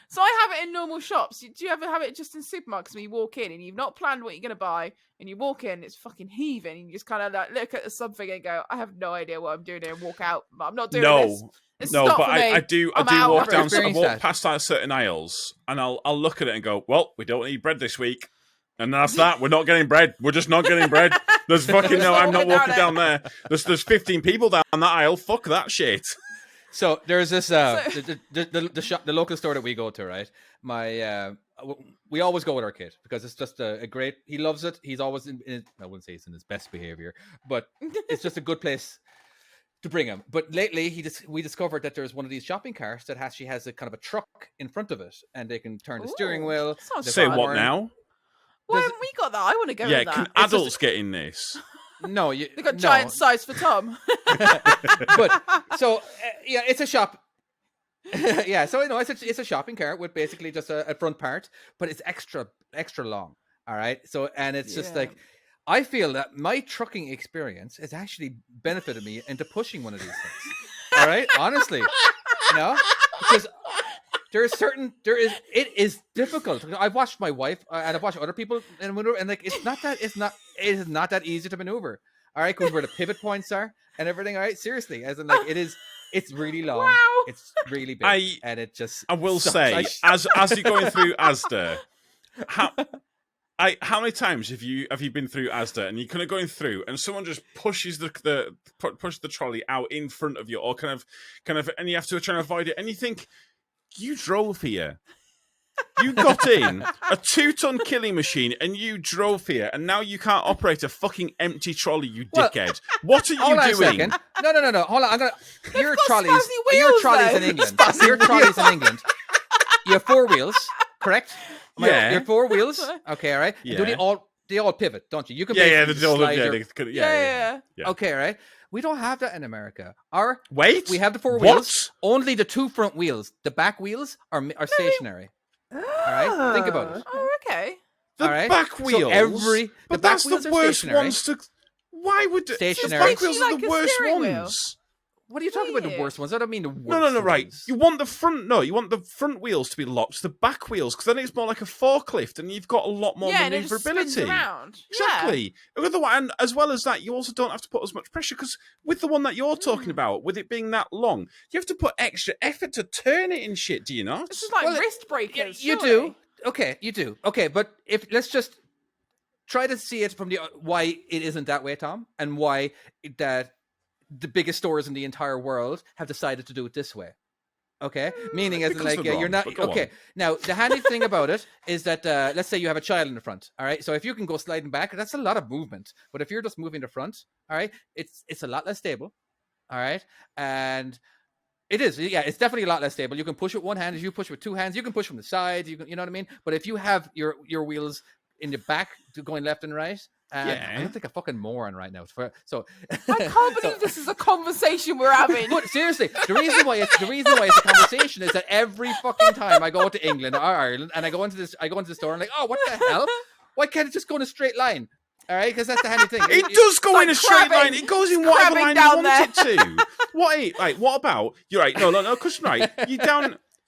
So I have it in normal shops. Do you ever have it just in supermarkets when you walk in and you've not planned what you're going to buy and you walk in, it's fucking heaving, and you just kind of like look at something and go, I have no idea what I'm doing here, and walk out. I'm not doing this. It's No, not but for me. I do I'm out. walk down. I Experienced walk that. past certain aisles, and I'll look at it and go, "Well, we don't eat bread this week," and that's that. We're not getting bread. We're just not getting bread. There's fucking no. I'm not walking down there. There's 15 people down that aisle. Fuck that shit. So there's this the local store that we go to, right? We always go with our kid because it's just a great. He loves it. He's always I wouldn't say he's in his best behavior, but it's just a good place to bring him. But lately, we discovered that there's one of these shopping carts that actually has a kind of a truck in front of it, and they can turn the steering Ooh, wheel. sounds the Say fun. what horn. now? Why haven't we got that? I want to go Yeah, with that. can adults get in this? No, you. They've got no. giant size for Tom. But so yeah, it's a shop. Yeah, so it's a shopping cart with basically just a front part, but it's extra long. All right, so and it's just Yeah. like I feel that my trucking experience has actually benefited me into pushing one of these things. All right, honestly, because it is difficult. I've watched my wife and I've watched other people and like it is not that easy to maneuver. All right, because where the pivot points are and everything. All right, seriously, as in like it's really long. Wow. It's really big, and it just. I will sucks. say, as you're going through Asda, how many times have you been through Asda and you're kind of going through and someone just pushes the trolley out in front of you, or kind of, and you have to try and avoid it, and you think, you drove here. You got in a 2-ton killing machine and you drove here, and now you can't operate a fucking empty trolley, you dickhead. What are Hold on you a doing? second. No. Hold on. Your got trolleys. spazzy Your wheels, trolleys though. in England. Your trolleys in England. You have 4 wheels, correct? Yeah. You have 4 wheels. Okay, all right. Yeah. Do they all pivot, don't you? You can Yeah, basically just slide your... Yeah. Okay, all right. We don't have that in America. Wait. We have the 4 What? wheels. Only the 2 front wheels. The back wheels are stationary. All right. Think about it. Oh, okay. The all right? back wheels. So but back that's wheels the are worst stationary. ones to. Why would Stationary. The back wheels are Like the a worst steering wheel. ones? What are you talking about? The Weird. worst ones? I don't mean the worst. No, right. ones. You want the front. No, you want the front wheels to be locked. The back wheels, because then it's more like a forklift, and you've got a lot more Yeah, and it just spins maneuverability. around. Exactly. Otherwise, and as well as that, you also don't have to put as much pressure because with the one that you're talking about, with it being that long, you have to put extra effort to turn it and shit. Do you not? This is like Well, wrist breakers. You surely. do. Okay, you do. Okay, but let's just try to see it from the why it isn't that way, Tom, and why that the biggest stores in the entire world have decided to do it this way. Okay, meaning as in, because like they're you're wrong, not but go okay. on. Now the handy thing about it is that let's say you have a child in the front. All right, so if you can go sliding back, that's a lot of movement. But if you're just moving the front, all right, it's a lot less stable. All right, and it is, yeah, it's definitely a lot less stable. You can push with one hand. If you push with 2 hands, you can push from the sides. You know what I mean. But if you have your wheels in the back going left and right, I don't think a fucking moron right now. So I can't believe this is a conversation we're having. But seriously, the reason why it's a conversation is that every fucking time I go to England or Ireland and I go into the store and I'm like, oh, what the hell? Why can't it just go in a straight line? All right, because that's the handy thing. It does go like in a straight crabbing. line. It goes in whatever Crabbing line down you want it to. What about? You're right. No, because right.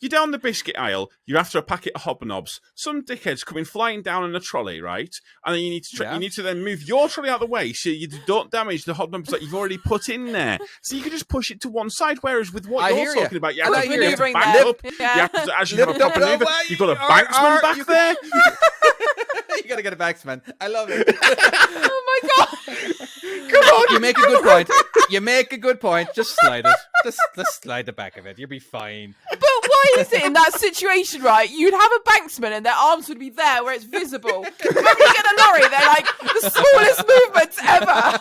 You're down the biscuit aisle. You're after a packet of hobnobs. Some dickhead's coming flying down in a trolley, right? And then you need to then move your trolley out of the way so you don't damage the hobnobs that you've already put in there. So you can just push it to one side. Whereas with what you're talking about, you have to Maneuvering back there. up. Yeah. You have to actually have a proper maneuver. You've got a banksman back there. You gotta get a backsman. I love it. Oh my god! Come on. You make a good point. You make a good point. Just slide it. Just slide the back of it. You'll be fine. But why is it in that situation, right? You'd have a banksman and their arms would be there where it's visible. When you get a lorry, they're like the smallest movements ever.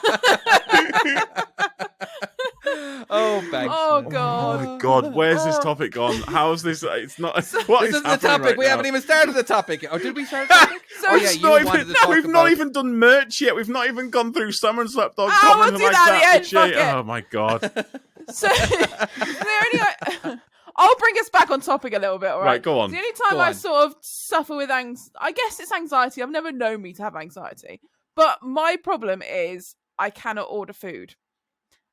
Oh, banksman. Oh Oh god! my god, where's this topic gone? How's this? It's not. What This is is the happening topic. right we now? haven't even started the topic. Oh, did we start the topic? So Oh yeah, It's you not wanted even, to talk we've about... not even done merch yet. We've not even gone through Summer Slapdog we'll comments do like that at the that. end, fuck Shit. it. Oh my god. So, anyway, I'll bring us back on topic a little bit, all right? Right, go on. The only time Go I on. sort of suffer with I guess it's anxiety. I've never known me to have anxiety. But my problem is I cannot order food.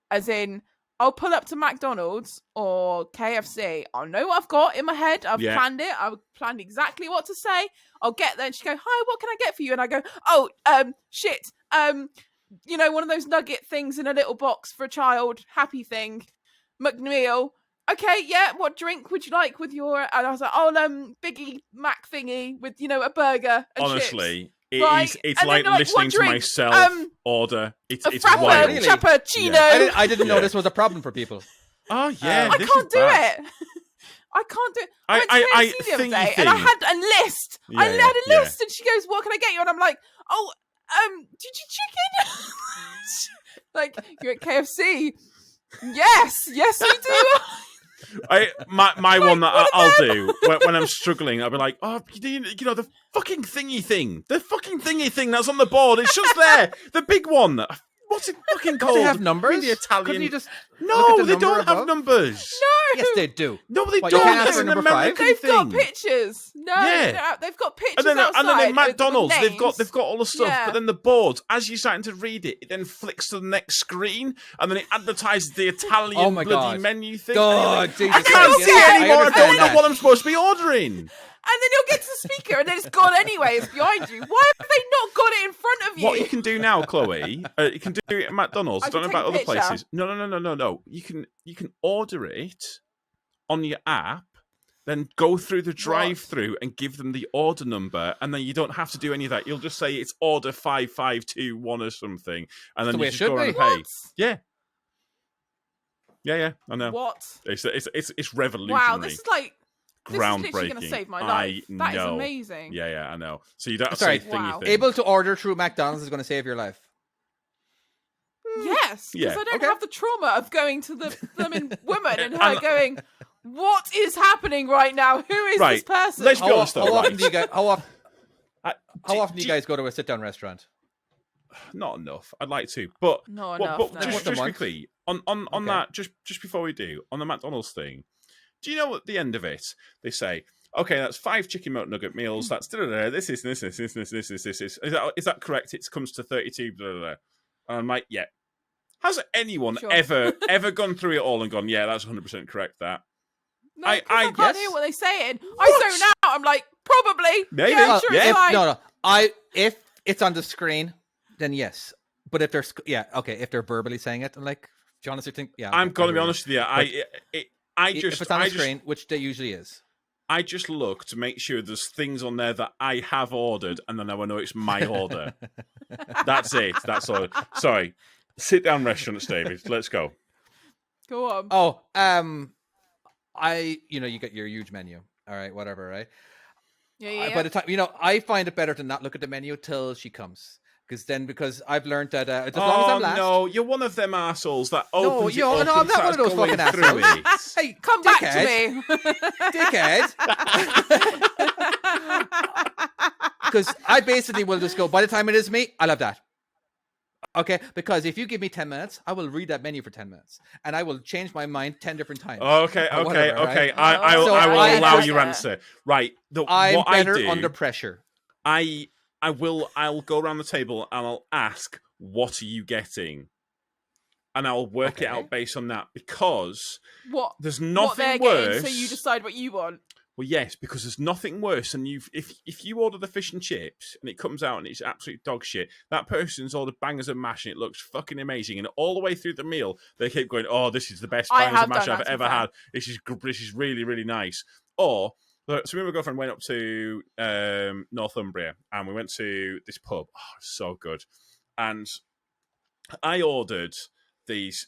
As in, I'll pull up to McDonald's or KFC. I'll know what I've got in my head. I've planned it. I've planned exactly what to say. I'll get there and she go, hi, what can I get for you? And I go, oh, shit. You know, one of those nugget things in a little box for a child. Happy thing. McNeil. Okay, yeah, what drink would you like with your... And I was like, oh, Biggie Mac thingy with, you know, a burger and Honestly, chips. it's And like then, listening what to drink? myself order. It's Frappa, wild. Really? Cappuccino. Yeah. I didn't know Yeah. this was a problem for people. Oh yeah, I this can't is do bad. it. I can't do it. I- I went to I KFC the other thingy day and I thing. had a list. I Yeah, had a yeah. list and she goes, what can I get you? And I'm like, oh, did you chicken? Like, you're at KFC. Yes, we do. My one that one of I'll them. do when I'm struggling, I'll be like, oh, you know, the fucking thingy thing that's on the board. It's just there, the big one. What's it fucking Don't called? they have numbers? The Italian. Couldn't you just No, look at the they number don't have above? numbers. Yes, they do. No, they What, you don't. can't ask It's for an number five? American They've got thing. pictures. No, Yeah. they've got pictures And then outside. McDonald's, with they've got all the stuff, Yeah. but then the board, as you're starting to read it, it then flicks to the next screen, and then it advertises the Italian Oh my bloody God. menu thing. God, and Jesus I can't Christ. see Yeah, it anymore. I understand don't know that. what I'm supposed to be ordering. And then you'll get to the speaker and then it's gone anyway. It's behind you. Why have they not got it in front of you? What you can do now, Chloe, you can do it at McDonald's. I I don't know can about take other a picture. places. No. You can order it on your app, then go through the drive-through and give them the order number, and then you don't have to do any of that. You'll just say it's order 5521 or something, and then the way you it just should go around and be. pay. What? Yeah. I know. What? It's revolutionary. Wow, this is like This is literally going to groundbreaking. save my I life. That is know. amazing. Yeah, I know. So you don't have to Sorry. say thingy Wow. thing. Able to order through McDonald's is going to save your life. Yes, because Yeah. I don't Okay. have the trauma of going to the blooming woman and her going, "What is happening right now? Who is Right. this person?" Let's be honest, though. How often right? do you guys? I- How often do you guys go to a sit-down restaurant? Not enough. I'd like to, but Not but, enough, but no. just, Once a just month? quickly on Okay. that, just before we do on the McDonald's thing, do you know at the end of it they say, okay, that's 5 chicken McNugget meals. That's this is this. Is that correct? It comes to 32. Blah, blah, blah. And I'm like, yeah. Has anyone Sure. ever gone through it all and gone, yeah, that's 100% correct? That No, I 'cause I can't guess- hear what they're saying. I zone out. I'm like, probably. Maybe. Yeah, sure, Yeah. it's fine. No. If it's on the screen, then yes. But if they're if they're verbally saying it, I'm like, do you honestly think? Yeah, I'm okay, gonna be verbally. honest with you. If it's on the screen, which they usually is. I just look to make sure there's things on there that I have ordered, and then I know it's my order. That's it. That's all. Sorry. Sit down restaurants, David. Let's go. Go on. Oh, you get your huge menu. All right, whatever, right? Yeah. By the time, I find it better to not look at the menu till she comes. Because I've learned that as long as I'm last. No, you're one of them assholes that No, opens no, it up I'm and not one of those starts fucking going through assholes. it. Hey, Come back to dickhead. Dickhead. Because I basically will just go, by the time it is me, I'll have that. Okay? Because if you give me 10 minutes, I will read that menu for 10 minutes. And I will change my mind 10 different times. Okay. Or whatever, Okay. right? I So will I allow just- your answer. Right. I'm what better I do, under pressure. I'll go around the table and I'll ask, what are you getting? And I'll work it Okay. out based on that, because What? there's What they're nothing worse. getting, so you decide what you want. Well, yes, because there's nothing worse than if you order the fish and chips and it comes out and it's absolute dog shit. That person's ordered bangers and mash and it looks fucking amazing, and all the way through the meal they keep going, "Oh, this is the best I bangers have and mash done I've that, to be ever fair. had. This is really really nice." Or so me and my girlfriend went up to Northumbria and we went to this pub. Oh, it's so good, and I ordered these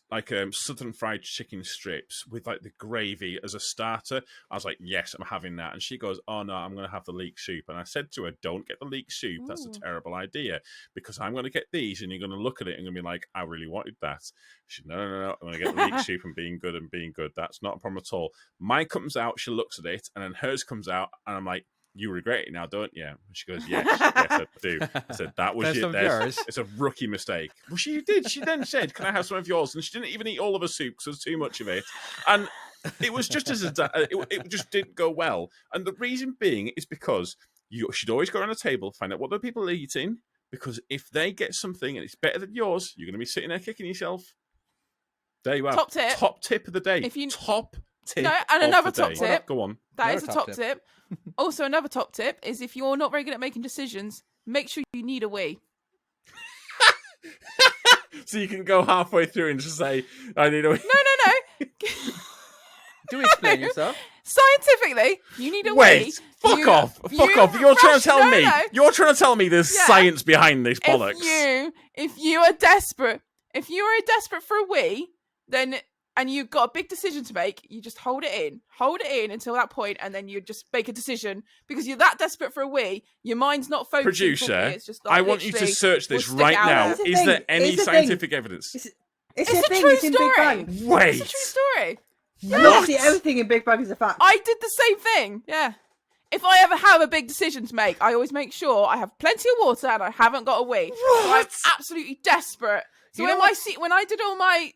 southern fried chicken strips with like the gravy as a starter. I was like, yes, I'm having that. And she goes, oh no, I'm going to have the leek soup. And I said to her, don't get the leek soup. That's a Ooh. terrible idea, because I'm going to get these and you're going to look at it and going to be like, I really wanted that. She said, no, I'm going to get the leek soup and being good. That's not a problem at all. Mine comes out, she looks at it, and then hers comes out and I'm like, you regret it now, don't you? And she goes, yes, I do. I said, that was That's it. some of yours. It's a rookie mistake. Well, she did. She then said, can I have some of yours? And she didn't even eat all of her soup because there's too much of it. And it was just it just didn't go well. And the reason being is because you should always go around the table, find out what the people are eating, because if they get something and it's better than yours, you're going to be sitting there kicking yourself. There you are. Top tip. Top tip of the day. If you- Top tip. No, and of another the top day. tip. Go on. That Another is a top top tip. Also, another top tip is if you're not very good at making decisions, make sure you need a wee. So you can go halfway through and just say, I need a... No. Do explain yourself. Scientifically, you need a Wait, wee. fuck off. You're trying to tell me. No. You're trying to tell me there's Yeah. science behind this bollocks. If you are desperate for a wee, then and you've got a big decision to make, you just hold it in until that point, and then you just make a decision because you're that desperate for a wee. Your mind's not focusing. Producer, properly, it's just like, I want you to literally, search this we'll stick right it out now. there. Here's the Is there thing, any here's the thing. scientific evidence? It's It's a a thing. true It's in Big story. Bang. Wait. It's a true story. What? See, everything in Big Bang is a fact. I did the same thing. Yeah. If I ever have a big decision to make, I always make sure I have plenty of water and I haven't got a wee. So I'm What? absolutely desperate. So You know when I did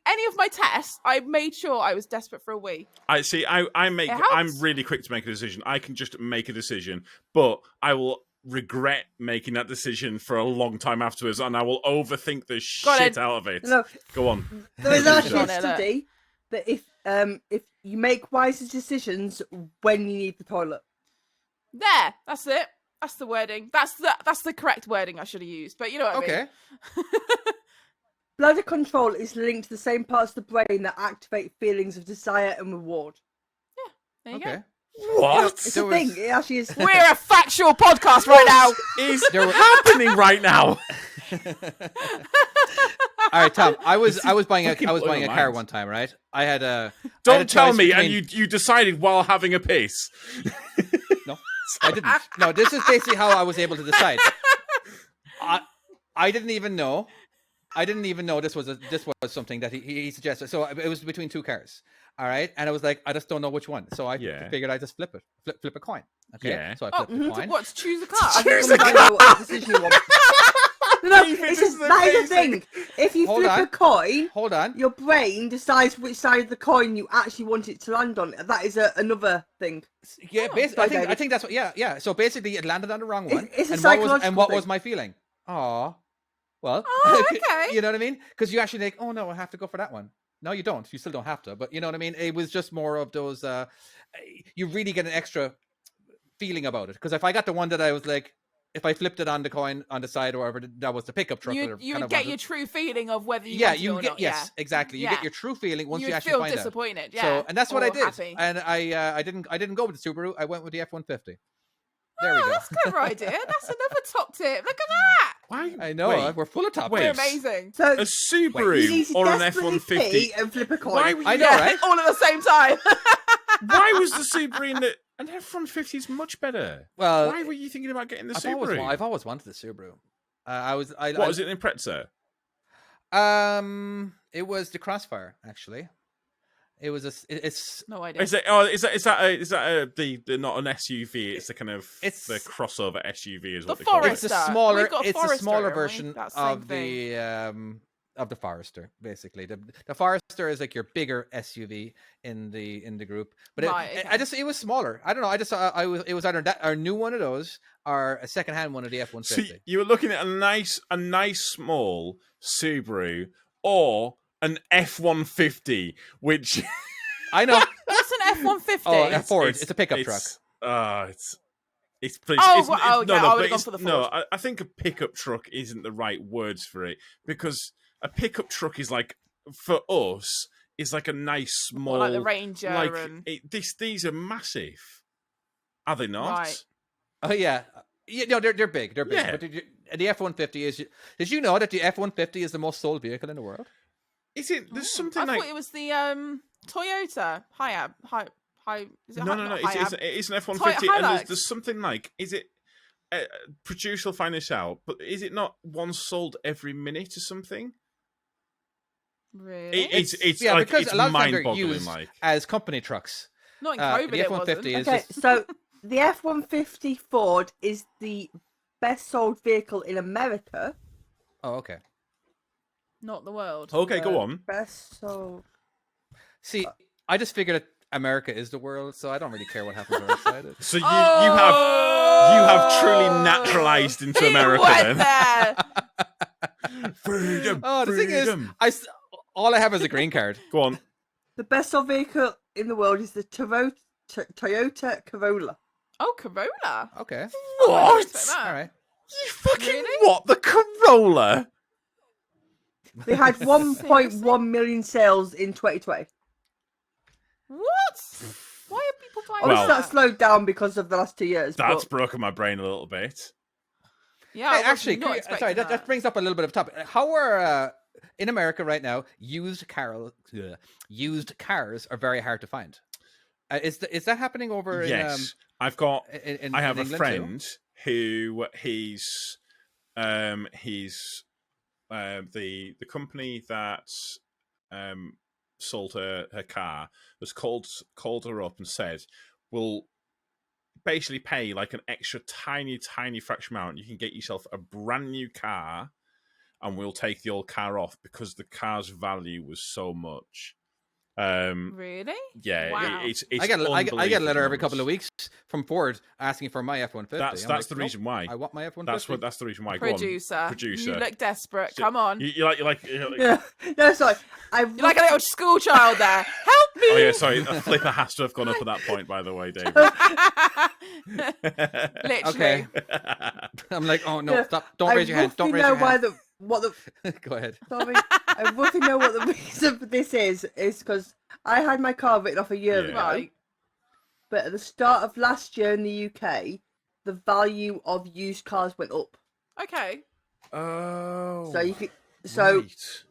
any of my tests, I made sure I was desperate for a wee. I see. I'm helps. really quick to make a decision. I can just make a decision, but I will regret making that decision for a long time afterwards, and I will overthink the Got shit it. out of it. No, Go on. there is actually On a it, study that if you make wiser decisions when you need the toilet. There, that's it. That's the wording. That's the correct wording I should have used. But you know what I mean. Okay. Bladder control is linked to the same parts of the brain that activate feelings of desire and reward. There you Okay. What It's There a thing. was- It actually is. go. We're a factual podcast right now. is happening right now? All right, Tom. I was buying a fucking car blowing my mind. one time, right? I had a. Don't tell me, between... and you decided while having a piss. No, I didn't. No, this is basically how I was able to decide. I didn't even know. I didn't even know this was something that he suggested. So it was between two cars. All right, and I was like, I just don't know which one. So I figured I just flip a coin. Okay, Yeah. so I flipped the coin. What, to choose a car? Choose a I know what decision you want. No, it's just, that is the thing. If you Hold flip on. a coin, Hold on. your brain decides which side of the coin you actually want it to land on. That is another thing. Yeah, basically, Sorry, I David. think that's what. Yeah. So basically, it landed on the wrong one. It's a and psychological what thing. was my feeling? Aw. Well, Oh, okay. you know what I mean? Because you actually think, oh no, I have to go for that one. No, you don't. You still don't have to. But you know what I mean? It was just more of those. You really get an extra feeling about it. Because if I got the one that I was like, if I flipped it on the coin on the side or whatever, that was the pickup truck. You would get your true feeling of whether you want to or not. Yes, exactly. You get your true feeling once you actually feel find out. disappointed. Yeah. So, and that's what or I did. happy. And I didn't go with the Subaru. I went with the F-150. There we go. That's a clever idea. That's another top tip. Look at that. Why? I know. Wait, We're full of top wait. They're tips. amazing. So a Subaru you need to or an desperately F-150? pee and flip a coin. Why were you, I know, Yeah, right? all at the same time. Why was the Subaru in the... An F-150 is much better. Well, Why were you thinking about getting the I've Subaru? always wanted the Subaru. What was it, an Impreza? It was the Crossfire, actually. It was it's No idea. Is that the not an SUV? It's the kind of the crossover SUV is what The they call Forest. it. We've got a it's a smaller Forester, version that's the of the Forester, basically. The Forester is like your bigger SUV in the group, but it was smaller. I don't know. It was either a new one of those or a secondhand one of the F-150. So you were looking at a nice small Subaru or an F-150, which I know. What's an F-150? Oh, a Ford. It's a pickup truck. I think a pickup truck isn't the right words for it, because a pickup truck is like, for us, is like a nice small, like the Ranger. Like these are massive, are they not? Right. Oh yeah. No, they're big. They're big. Yeah. But the F-150 is. Did you know that the F-150 is the most sold vehicle in the world? Is it? There's something I like. thought it was the Toyota Hiab. Is it No. It's an F-150, and there's something like. Is it? Producer will find this out, but is it not one sold every minute or something? Really? It's yeah, like, because it's a lot of them are mind-boggling. used like as company trucks. Not in COVID. The It F-150 wasn't. is Okay, just, so the F-150 Ford is the best sold vehicle in America. Oh, okay. Not the world. okay, go on. Best sold. See, I just figured that America is the world, so I don't really care what happens outside it. So you have truly naturalized into He America went then. there. Freedom. Oh, the thing is, all I have is a green card. Go on. The best sold vehicle in the world is the Toyota Corolla. Oh, Corolla. Okay. I didn't expect What? that. All right. You fucking Really? what? The Corolla? They had 1.1 million sales in 2020. What? Why are people buying Obviously, Well, that slowed down because of the last 2 years. That's but broken my brain a little bit. Yeah, Hey, I was actually, not expecting sorry, that brings up a little bit of topic. How are in America right now? Used cars are very hard to find. Is that happening over Yes, in? I've got. In I have a England friend too? who he's the company that sold her car has called her up and said, we'll basically pay like an extra tiny fraction amount. You can get yourself a brand new car and we'll take the old car off because the car's value was so much. Really? Yeah, Wow. it's I get a letter every numbers. couple of weeks from Ford asking for my F-150. That's I'm like, the nope, reason why. I want my F-150. That's the reason why. Go on. Producer. Producer. You look desperate. So- Come on. You like yeah, no, sorry. You're like a little school child there. Help me! Oh yeah, sorry. A flipper has to have gone up at that point, by the way, David. Literally. Okay. I'm like, oh no, Yeah, stop! Don't raise your hand! Don't raise your hand! Go ahead. Sorry, I roughly know what the reason for this is because I had my car written off a year Yeah. ago. Right. But at the start of last year in the UK, the value of used cars went up. Okay. Oh. So you could, so right.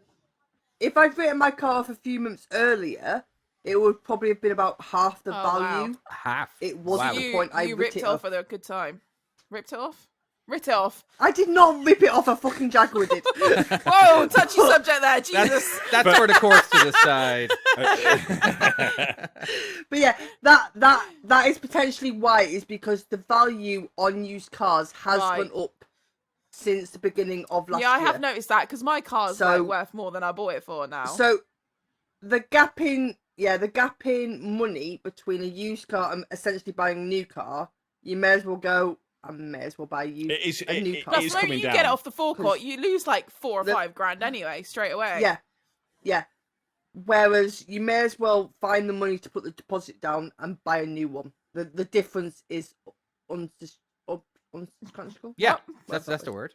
if I'd written my car off a few months earlier, it would probably have been about half the Oh, wow. value. Half. It wasn't Wow. the point I You ripped ripped it off off. at a good time. Ripped it off? Ripped it off. I did not rip it off, a fucking Jaguar did. Whoa, touchy subject there, Jesus. That's for the courts to decide. But yeah, that is potentially why, is because the value on used cars has Right. gone up since the beginning of last Yeah, I year. have noticed that because my car's So- like worth more than I bought it for now. So the gap in money between a used car and essentially buying a new car, you may as well go, I may as well buy a new car. Plus, is when coming you down. get it off the forecourt, 'Cause you lose like 4 or the- 5 grand anyway, straight away. Yeah. Whereas you may as find the money to put the deposit down and buy a new one. The difference is unsubstantial. Yeah, Oh, that's the word.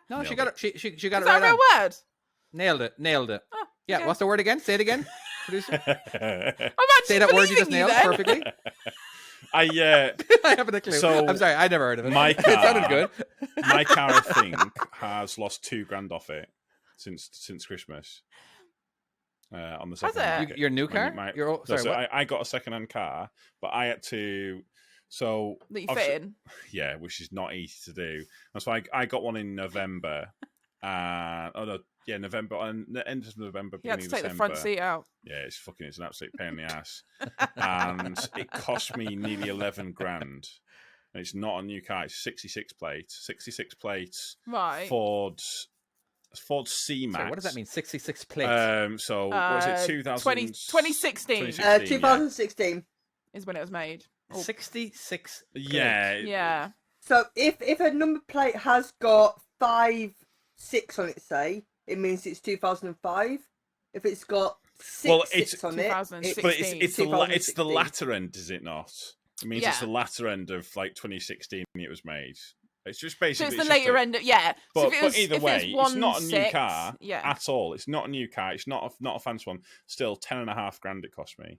No, Nailed she got it. She got Is it right that a real on. word? Nailed it. Oh, Yeah, okay. what's the word again? Say it again, producer. I'm actually Say that word you just believing nailed then. perfectly. I I haven't a clue. So, I'm sorry, I never heard of it. my It sounded car- good. my car, I think, has lost $2,000 off it since Christmas. On the Has second it? market. Your new My- car? my- Your sorry, so what? I got a second-hand car, but I had to. So That you obviously- fit in. yeah, which is not easy to do. That's why I got one in November. November, and the end of November, You had beginning to take of the front December. seat out. Yeah, it's an absolute pain in the ass, and it cost me nearly 11 grand. And it's not a new car; it's 66 plates, Right. Ford C Max. Sorry, what does that mean? 66 plates. So what was it? 2016 2016. is when it was made. Oh, 66. Yeah, yeah. So if a number plate has got 5-6 on it, say, it means it's 2005. If it's got 6 Well, it's- 6 on it, 2016. but it's the 2016. latter end, is it not? It means it's Yeah. the latter end of like 2016. It was made. It's just So basically it's the later end. Yeah. But, so if it was, either if way, it was it's not a new 1-6, car Yeah. at all. It's not a new car. It's not a fancy one. Still, 10.5 grand it cost me.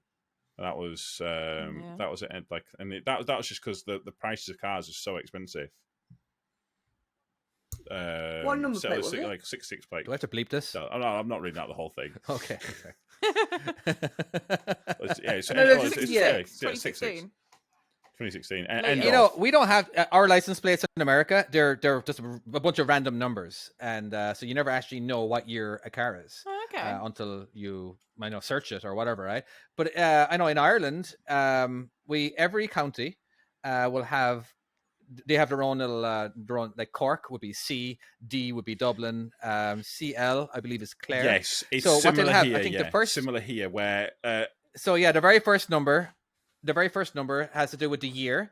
That was that was it. Like, and that was just because the prices of cars are so expensive. What number so plate it's was it? like 66 plate. Do I have to bleep this? So, I'm not reading out the whole thing. Okay. It's 2016. 2016. Later. End You know, we don't have our license plates in America. They're just a bunch of random numbers, and so you never actually know what year a car is Oh, okay. until you search it or whatever, right? But I know in Ireland, every county will have. They have their own little, like Cork would be C, D would be Dublin, CL I believe is Clare. Yes, it's So what they'll similar have, here. I think the yeah. first- similar here, where So yeah, the very first number has to do with the year,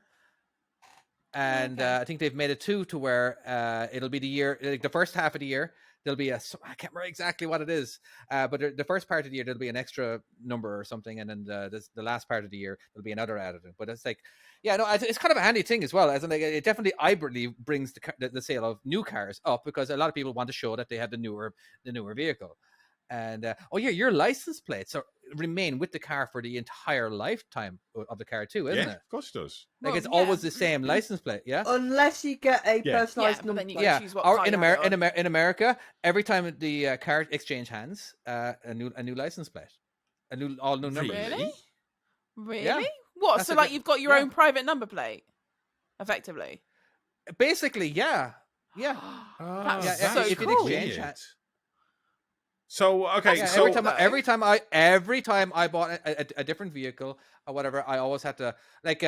and Okay. I think they've made it to where it'll be the year, like the first half of the year. There'll be I can't remember exactly what it is, but the first part of the year there'll be an extra number or something, and then the last part of the year there'll be another added. But it's like, yeah, no, it's kind of a handy thing as well. As in, like, it definitely brings the sale of new cars up, because a lot of people want to show that they have the newer vehicle. And your license plates remain with the car for the entire lifetime of the car too, isn't yeah, it? of course it does. Like Well, it's yeah. always the same license plate, yeah. unless you get a Yeah. personalised Yeah, but number then you plate. get- Yeah, choose what or car in you have it America, in America, every time the car exchange hands, a new license plate, all new numbers. Really? Really? Yeah. What? That's So a like good- you've got your yeah. own private number plate, effectively. Basically, yeah. That's yeah, so if it cool. exchange Weird. hands. So okay, Yeah, so every time I bought a different vehicle or whatever, I always had to like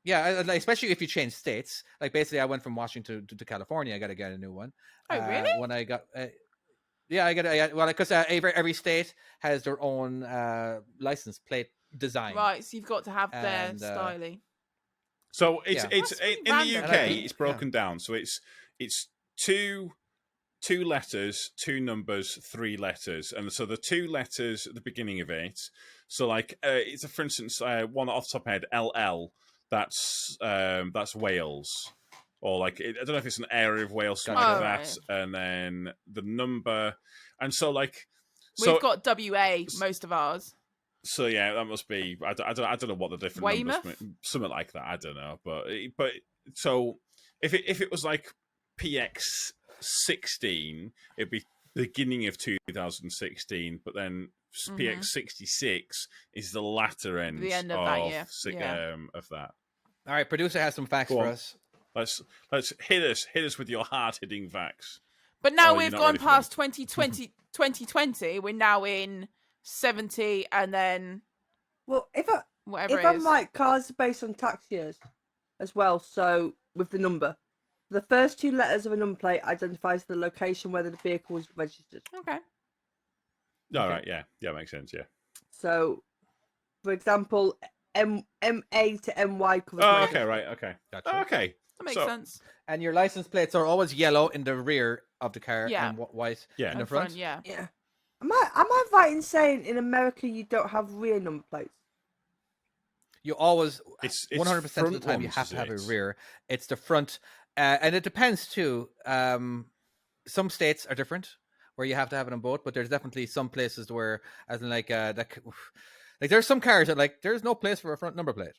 especially if you change states. Like basically, I went from Washington to California. I got to get a new one. Oh, really? When I got because every state has their own license plate design. Right, so you've got to have their And, styling. So it's Yeah. it's That's really in the random. UK. And I think- It's broken down. So it's two letters, 2 numbers, 3 letters, and so the 2 letters at the beginning of it. So like it's for instance one off the top of my head, LL. That's Wales, or like I don't know if it's an area of Wales, something like Oh, that. right. And then the number, and so like We've got WA, most of ours. So yeah, that must be. I don't know what the different Weymouth? numbers, something like that. I don't know, but so if it was like PX16, it'd be beginning of 2016, but then PX66 is the latter end, The end of that year. Of that. All right, producer has some facts for us. Let's hit us with your hard-hitting facts. But now we've gone past 2020. We're now in 70, and then if whatever it I'm is. right, cars are based on tax years as well. So with the number, the first 2 letters of a number plate identifies the location where the vehicle was registered. Okay. All right, yeah, makes sense, yeah. So, for example, MA to MY covers. Oh, okay, right, okay, Gotcha. Okay. That makes sense. And your license plates are always yellow in the rear of the car and white in the front. Yeah. Am I right in saying in America you don't have rear number plates? You always, it's 100% of the time, you have to have a rear. It's the front, and it depends too. Some states are different, where you have to have it on both, but there's definitely some places where, as in like there's some cars that there's no place for a front number plate,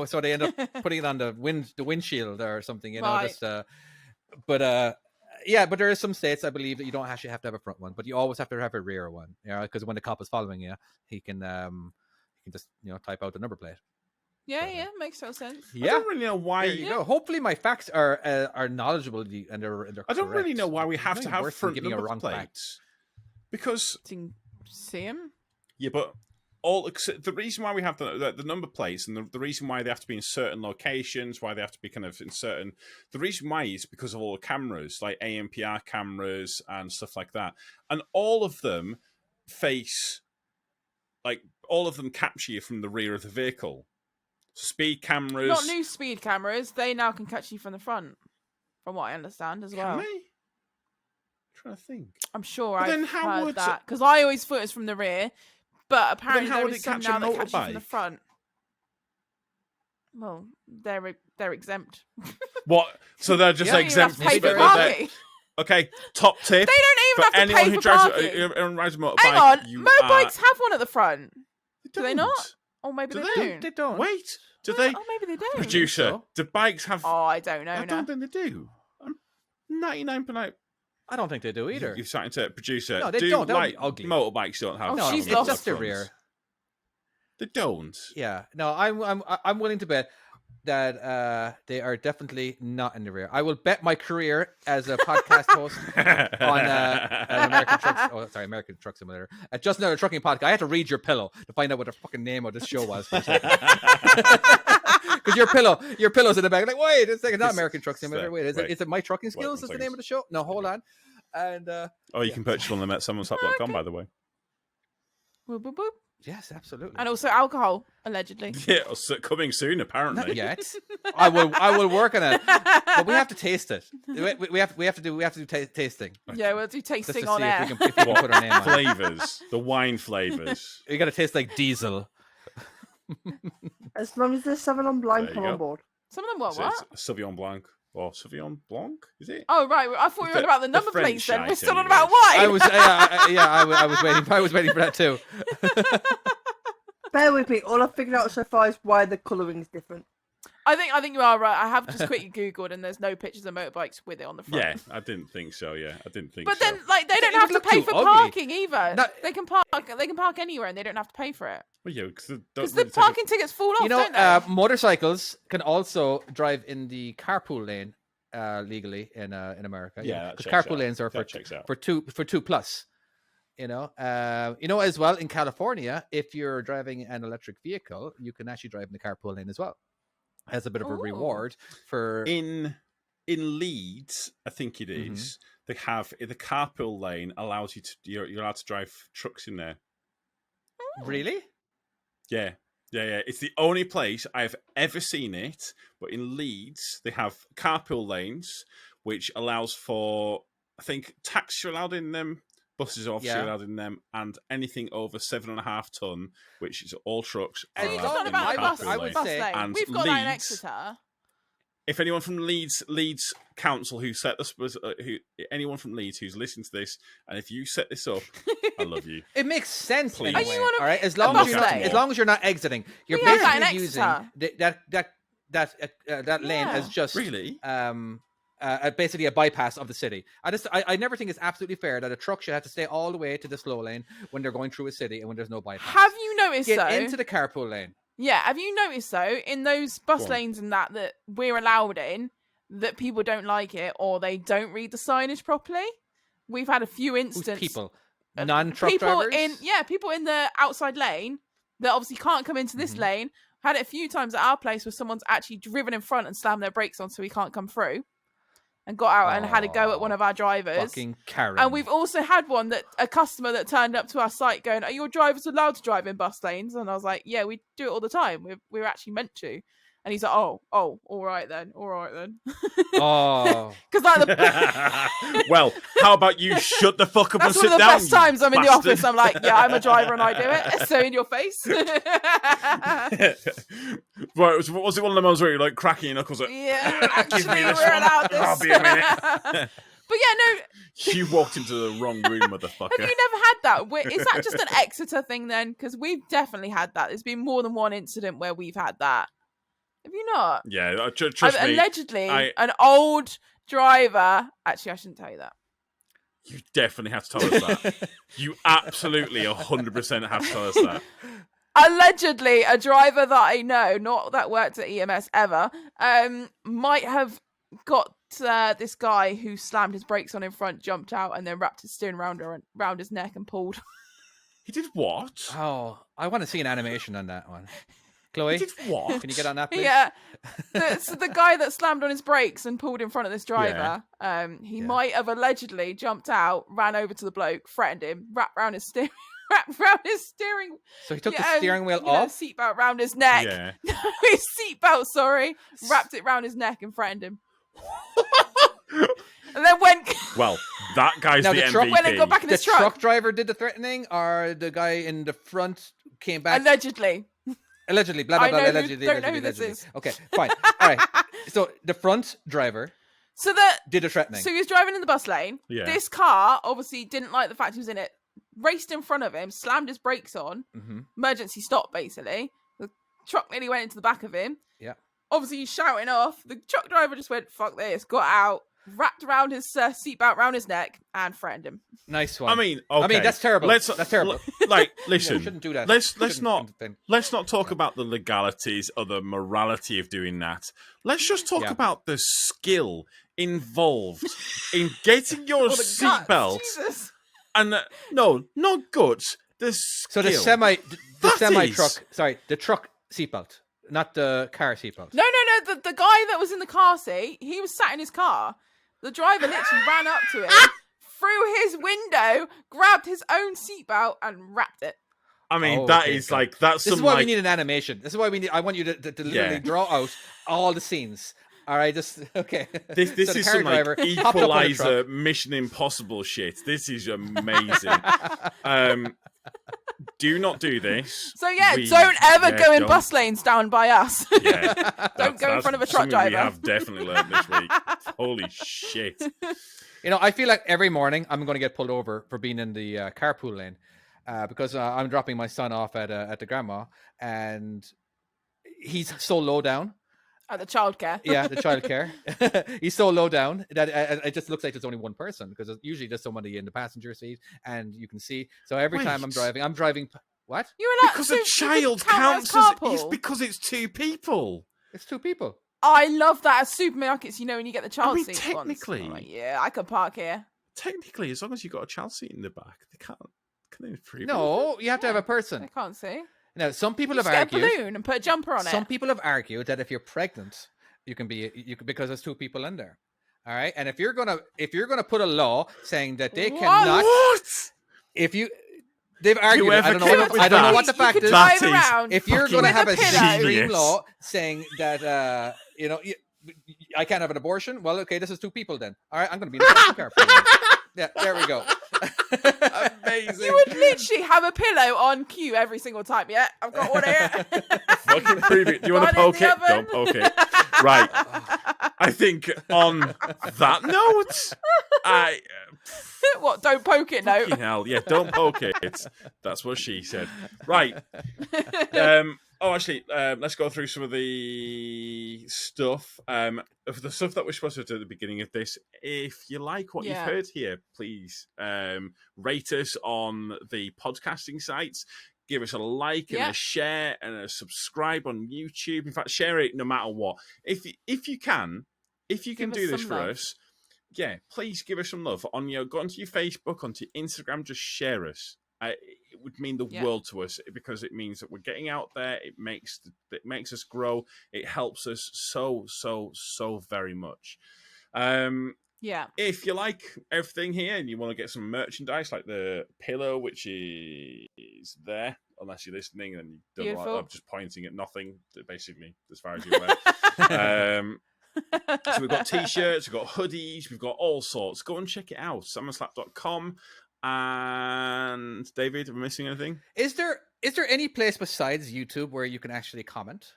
so they end up putting it on the windshield or something, Right. but there is some states, I believe, that you don't actually have to have a front one, but you always have to have a rear one, because when the cop is following you, he can just type out the number plate. Yeah, makes no sense. I don't really know why. There you go. Hopefully, my facts are knowledgeable and they're I don't really know why we have to have front giving number a wrong plates. Because See him? yeah, but the reason why we have the number plates and the reason why they have to be in certain locations, why they have to be kind of in certain, the reason why is because of all the cameras, like ANPR cameras and stuff like that, and all of them capture you from the rear of the vehicle. Speed cameras. Not new speed cameras. They now can catch you from the front, from what I understand as well. Can they? I'm trying to think. I'm sure But I've then how heard would- that because I always thought it was from the rear, but apparently how there would is it some catch a now that catch you from the motorbike? front. Well, they're exempt. What? So they're just You don't even have exempt. to pay for they're- parking. Okay, top tip. They don't even for have to anyone pay who for drives parking. rides a motorbike. Hang on, you motorbikes have one at the front. Do they not? Or maybe Do they they? don't. They don't. Wait, do they? Oh, maybe they don't. Producer, so. do bikes have? Oh, I don't know. I don't think they do. I'm 99%. I don't think they do either. You're starting to producer. No, they do don't. That would be like ugly. motorbikes don't have. Oh, No, she's it's lost. just the rear. They don't. Yeah, no, I'm willing to bet that they are definitely not in the rear. I will bet my career as a podcast host on American Truck Simulator. Just Another Trucking Podcast. I had to read your pillow to find out what the fucking name of this show was for a second. Because your pillow's in the back. Like, wait, it's like not American Truck Simulator. Wait, is it My Trucking Skills? Is the name of the show? No, hold on. And you can purchase one of them at someonesup.com, by the way. Boop, boop, boop. yes, absolutely. And also alcohol, allegedly. Yeah, coming soon, apparently. Not yet. I will work on it, but we have to taste it. We have to do tasting. Yeah, we'll do Just to tasting see on air. if we can put our name on it. Flavors, the wine flavors. You got to taste like diesel. As long as there's Sauvignon Blanc There you on go. board. Some of them what? So What? it's Sauvignon Blanc or Sauvignon Blanc? Is it? Oh right, I thought we were on about the number French plates. Then we're shite, still on anyway. about wine. I was waiting. I was waiting for that too. Bear with me. All I've figured out so far is why the colouring is different. I think you are right. I have just quickly googled, and there's no pictures of motorbikes with it on the front. Yeah, I didn't think so. Yeah, I didn't think But so. then, like, they don't It have to look pay too for ugly. parking either. No- They can park. They can park anywhere, and they don't have to pay for it Well, yeah, because because the parking tickets fall off, You know, don't they? motorcycles can also drive in the carpool lane legally in America. Yeah, that because checks carpool out. lanes are That checks out. for two plus. You know, as well in California, if you're driving an electric vehicle, you can actually drive in the carpool lane as well, as a bit of a Ooh. reward for. in Leeds, I think it is. They have the carpool lane allows you to. You're allowed to drive trucks in there. Really? Yeah. It's the only place I've ever seen it. But in Leeds, they have carpool lanes, which allows for, I think, taxis are allowed in them, buses are obviously Yeah. allowed in them, and anything over 7.5 ton, which is all trucks. So are you're it's just allowed on in the about the bus, carpool I would lane. bus say- lane. and We've got that in Leeds- Exeter. If anyone from Leeds Council who set this anyone from Leeds who's listened to this, and if you set this up, I love you. It makes sense. Please. In a Are way, you on a- all right, as a long bus as you're not, lane? as long as you're not exiting, you're We have that in basically using Exeter. that lane Yeah. as just Really? basically a bypass of the city. I never think it's absolutely fair that a truck should have to stay all the way to the slow lane when they're going through a city and when there's no bypass. Have you noticed Get though? into the carpool lane. Yeah, have you noticed though in those bus lanes and that we're allowed in that people don't like it or they don't read the signage properly? We've had a few instances. People, non-truck drivers. People in the outside lane that obviously can't come into this lane. Had it a few times at our place where someone's actually driven in front and slammed their brakes on so he can't come through. And got out and had a go at one of our drivers. Fucking Karen. And we've also had a customer that turned up to our site going, "Are your drivers allowed to drive in bus lanes?" And I was like, "Yeah, we do it all the time. We're actually meant to." And he's like, "Oh, all right then. Oh, because like well, how about you shut the fuck up and sit down? That's one of the best times I'm in the bastard. office. I'm like, "Yeah, I'm a driver and I do it." So in your face. Right, was it one of the moments where you're like cracking your knuckles? Like, Yeah, actually, me we're this one. allowed this. I'll be a minute. But yeah, no. You walked into the wrong room, motherfucker. Have you never had that? Is that just an Exeter thing then? Because we've definitely had that. There's been more than one incident where we've had that. Have you not? Yeah, trust me. Allegedly, an old driver. Actually, I shouldn't tell you that. You definitely have to tell us that. You absolutely 100% have to tell us that. Allegedly, a driver that I know, not that worked at EMS ever, might have got this guy who slammed his brakes on in front, jumped out, and then wrapped his steering round his neck and pulled. He did what? Oh, I want to see an animation on that one. Chloe, He did what? can you get on that, please? Yeah, so the guy that slammed on his brakes and pulled in front of this driver, he might have allegedly jumped out, ran over to the bloke, threatened him, wrapped round his steering. So he took the steering wheel off. Seatbelt round his neck. Yeah. His seatbelt, sorry, wrapped it round his neck and threatened him. And then went. Well, that guy's Now the the truck- MVP. When it got back in The his truck. truck driver did the threatening, or the guy in the front came back? Allegedly. Allegedly, blah blah blah. I know who- Allegedly, don't know allegedly, who this allegedly. is. Okay, fine. All right. So the front driver did the threatening. So he was driving in the bus lane. Yeah. This car obviously didn't like the fact he was in it. Raced in front of him, slammed his brakes on. Emergency stop, basically. The truck nearly went into the back of him. Yeah. Obviously, he's shouting off. The truck driver just went, "Fuck this," got out, wrapped around his seatbelt around his neck, and threatened him. Nice one. I mean, okay. that's terrible. That's terrible. Listen. You shouldn't do that. Let's Shouldn't- not talk about the legalities or the morality of doing that. Let's just talk about the skill involved in getting your Oh, the seatbelt. guts, Jesus. And no, not guts. The skill. So the semi That truck. is- Sorry, the truck seatbelt, not the car seatbelt. No. The guy that was in the car seat, he was sat in his car. The driver literally ran up to him, through his window, grabbed his own seatbelt, and wrapped it. I mean, Oh, that okay, is okay. like that's This some is why like we need an animation. This is why we need. I want you to literally draw out all the scenes. All right, just okay. this So the is car some like driver hopped up on the Equalizer truck. Mission Impossible shit. This is amazing. Do not do this. So yeah, We- don't ever yeah, go in don't. bus lanes down by us. Yeah, Don't go in front of a truck something driver. We have definitely learned this week. Holy shit! You know, I feel like every morning I'm going to get pulled over for being in the carpool lane because I'm dropping my son off at the grandma, and he's so low down. At the childcare. Yeah, the childcare. He's so low down that it just looks like there's only one person because usually there's somebody in the passenger seat, and you can see. So every time I'm driving. What? You're allowed Because so a you child can count counts as carpool. it's because it's two people. It's two people. I love that at supermarkets. You know when you get the child mean, seat. technically- ones. I'm like, yeah, I can park here. Technically, as long as you've got a child seat in the back, they can't. Can they free? No, you have to have a I person. can't see. Now, some people Just have get a argued. balloon and put a jumper on Some it. people have argued that if you're pregnant, you can because there's two people in there. All right, and if you're gonna put a law saying that they What? cannot, What? if you, they've argued. Whoever I don't know. came What up the, with I don't know that- what the You fact could is. drive That is around If you're fucking going to have a with a pillow. extreme genius. law saying that I can't have an abortion, well, okay, this is two people then. All right, I'm going to be in the second car. Yeah, there we go. Amazing. You would literally have a pillow on cue every single time. Yeah, I've got one here. Fucking prove it. Do you want to One in poke the it? oven. Don't poke it. Right. I think on that note, What? Don't poke it, no. fucking hell, yeah, don't poke it. That's what she said. Right. actually, let's go through some of the stuff. Of the stuff that we're supposed to do at the beginning of this. If you like what you've heard here, please rate us on the podcasting sites. Give us a like and a share and a subscribe on YouTube. In fact, share it no matter what. If you can do this for us, please give us some love. Go onto your Facebook, onto your Instagram, just share us. It would mean the world to us because it means that we're getting out there. It makes us grow. It helps us so very much. If you like everything here and you want to get some merchandise like the pillow, which is there, unless you're listening and you don't like, I'm just pointing at nothing, basically, as far as you're aware. So we've got t-shirts, we've got hoodies, we've got all sorts. Go and check it out. SummerSlap.com. And David, am I missing anything? Is there any place besides YouTube where you can actually comment?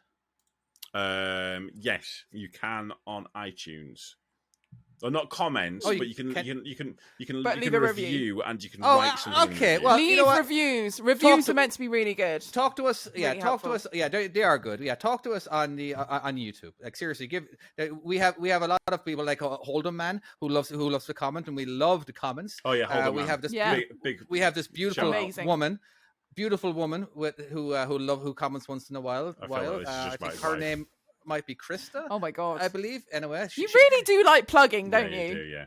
Yes, you can on iTunes. Or not comments, but you can leave a review and you can write something. Okay, well, leave reviews. Reviews are meant to be really good. Talk to us. Yeah, really talk helpful. To us. Yeah, they are good. Yeah, talk to us on YouTube. Like seriously, we have a lot of people like Hold'em Man who loves to comment, and we love the comments. Oh yeah, Hold'em Man. We have this we have this beautiful woman. Beautiful woman who comments once in a while. I think her name might be Krista. Oh my god, I believe. Anyway, you really do like plugging, don't you? You do, yeah.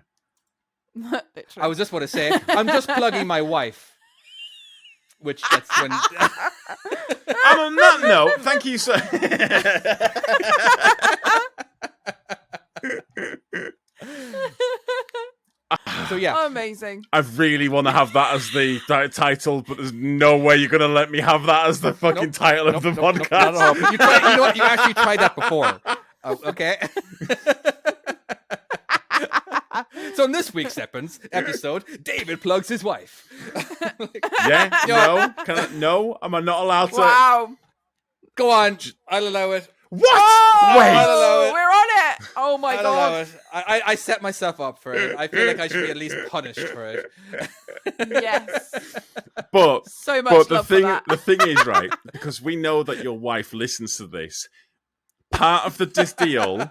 I was just going to say, I'm just plugging my wife. Which that's when. And on that note, thank you so. So yeah, amazing. I really want to have that as the title, but there's no way you're going to let me have that as the fucking title of the podcast. You know what? You actually tried that before. Okay. So in this week's episode, David plugs his wife. No, am I not allowed to? Wow. Go on, I'll allow it. What? Oh, wait, we're on it. Oh my god! I set myself up for it. I feel like I should be at least punished for it. Yes, but so much love for that. The thing is, right, because we know that your wife listens to this. Part of this deal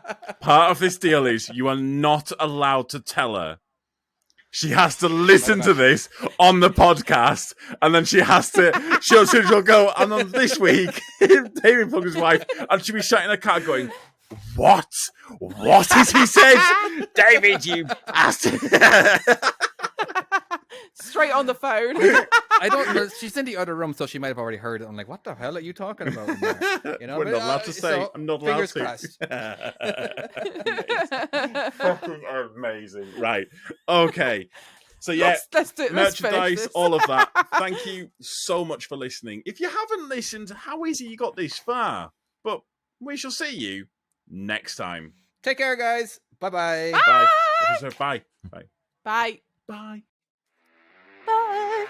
is you are not allowed to tell her. She has to listen to this on the podcast, and then she'll go, and on this week, David plugged his wife, and she'll be shouting in the car going, What is he said? David, you bastard. Straight on the phone. I don't know. She's in the other room, so she might have already heard it. I'm like, what the hell are you talking about? You know, we're not allowed to say. I'm not allowed to. Fucking amazing. Right. Okay. So yeah, let's do it. Merchandise, all of that. Thank you so much for listening. If you haven't listened, how is it you got this far? But we shall see you next time. Take care, guys. Bye-bye. Bye. Bye. Bye. Bye. Bye. Bye.